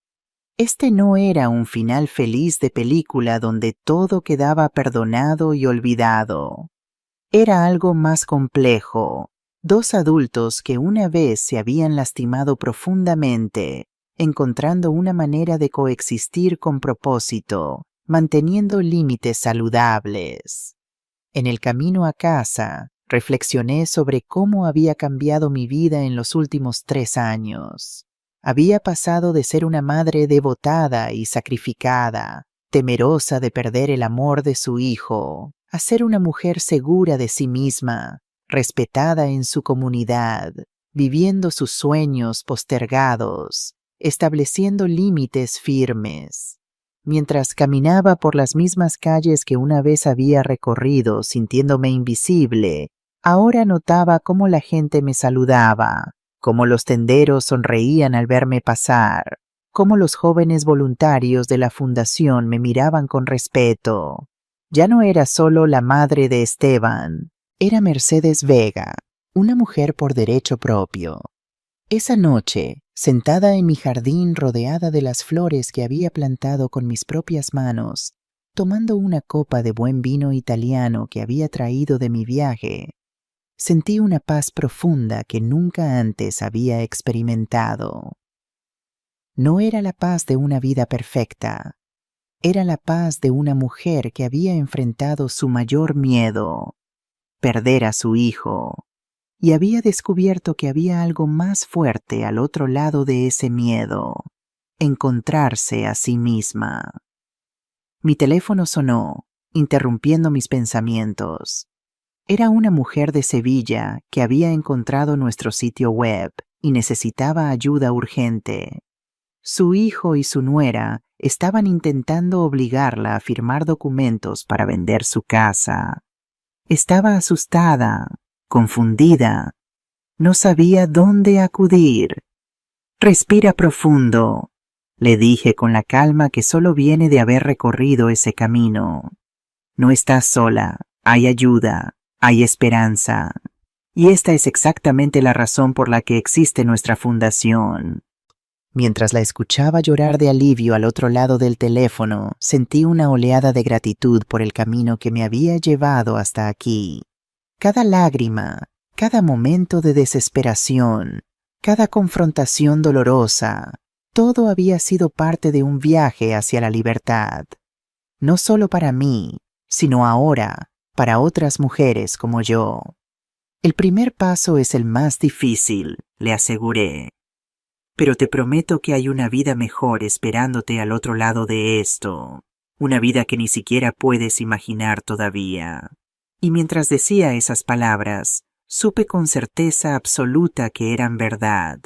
Este no era un final feliz de película donde todo quedaba perdonado y olvidado. Era algo más complejo. Dos adultos que una vez se habían lastimado profundamente, encontrando una manera de coexistir con propósito, manteniendo límites saludables. En el camino a casa, reflexioné sobre cómo había cambiado mi vida en los últimos 3 años. Había pasado de ser una madre devotada y sacrificada, temerosa de perder el amor de su hijo, a ser una mujer segura de sí misma, respetada en su comunidad, viviendo sus sueños postergados, estableciendo límites firmes. Mientras caminaba por las mismas calles que una vez había recorrido sintiéndome invisible, ahora notaba cómo la gente me saludaba, cómo los tenderos sonreían al verme pasar, cómo los jóvenes voluntarios de la fundación me miraban con respeto. Ya no era solo la madre de Esteban, era Mercedes Vega, una mujer por derecho propio. Esa noche, sentada en mi jardín rodeada de las flores que había plantado con mis propias manos, tomando una copa de buen vino italiano que había traído de mi viaje, sentí una paz profunda que nunca antes había experimentado. No era la paz de una vida perfecta, era la paz de una mujer que había enfrentado su mayor miedo, perder a su hijo, y había descubierto que había algo más fuerte al otro lado de ese miedo, encontrarse a sí misma. Mi teléfono sonó, interrumpiendo mis pensamientos. Era una mujer de Sevilla que había encontrado nuestro sitio web y necesitaba ayuda urgente. Su hijo y su nuera estaban intentando obligarla a firmar documentos para vender su casa. Estaba asustada, confundida. No sabía dónde acudir. Respira profundo, le dije con la calma que solo viene de haber recorrido ese camino. No estás sola, hay ayuda, hay esperanza. Y esta es exactamente la razón por la que existe nuestra fundación. Mientras la escuchaba llorar de alivio al otro lado del teléfono, sentí una oleada de gratitud por el camino que me había llevado hasta aquí. Cada lágrima, cada momento de desesperación, cada confrontación dolorosa, todo había sido parte de un viaje hacia la libertad. No solo para mí, sino ahora, para otras mujeres como yo. El primer paso es el más difícil, le aseguré. Pero te prometo que hay una vida mejor esperándote al otro lado de esto, una vida que ni siquiera puedes imaginar todavía. Y mientras decía esas palabras, supe con certeza absoluta que eran verdad,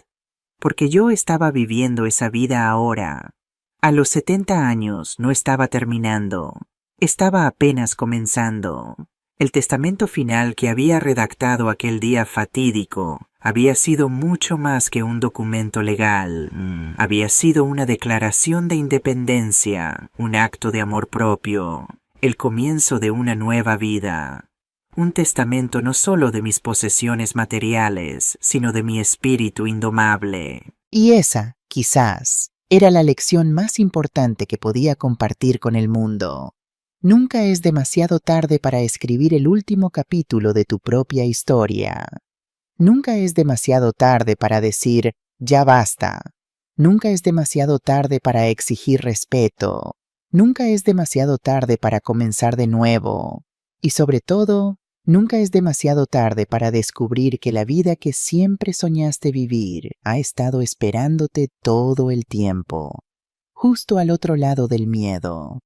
porque yo estaba viviendo esa vida ahora. A los 70 años no estaba terminando, estaba apenas comenzando. El testamento final que había redactado aquel día fatídico había sido mucho más que un documento legal. Había sido una declaración de independencia, un acto de amor propio, el comienzo de una nueva vida. Un testamento no solo de mis posesiones materiales, sino de mi espíritu indomable. Y esa, quizás, era la lección más importante que podía compartir con el mundo. Nunca es demasiado tarde para escribir el último capítulo de tu propia historia. Nunca es demasiado tarde para decir, ya basta. Nunca es demasiado tarde para exigir respeto. Nunca es demasiado tarde para comenzar de nuevo. Y sobre todo, nunca es demasiado tarde para descubrir que la vida que siempre soñaste vivir ha estado esperándote todo el tiempo, justo al otro lado del miedo.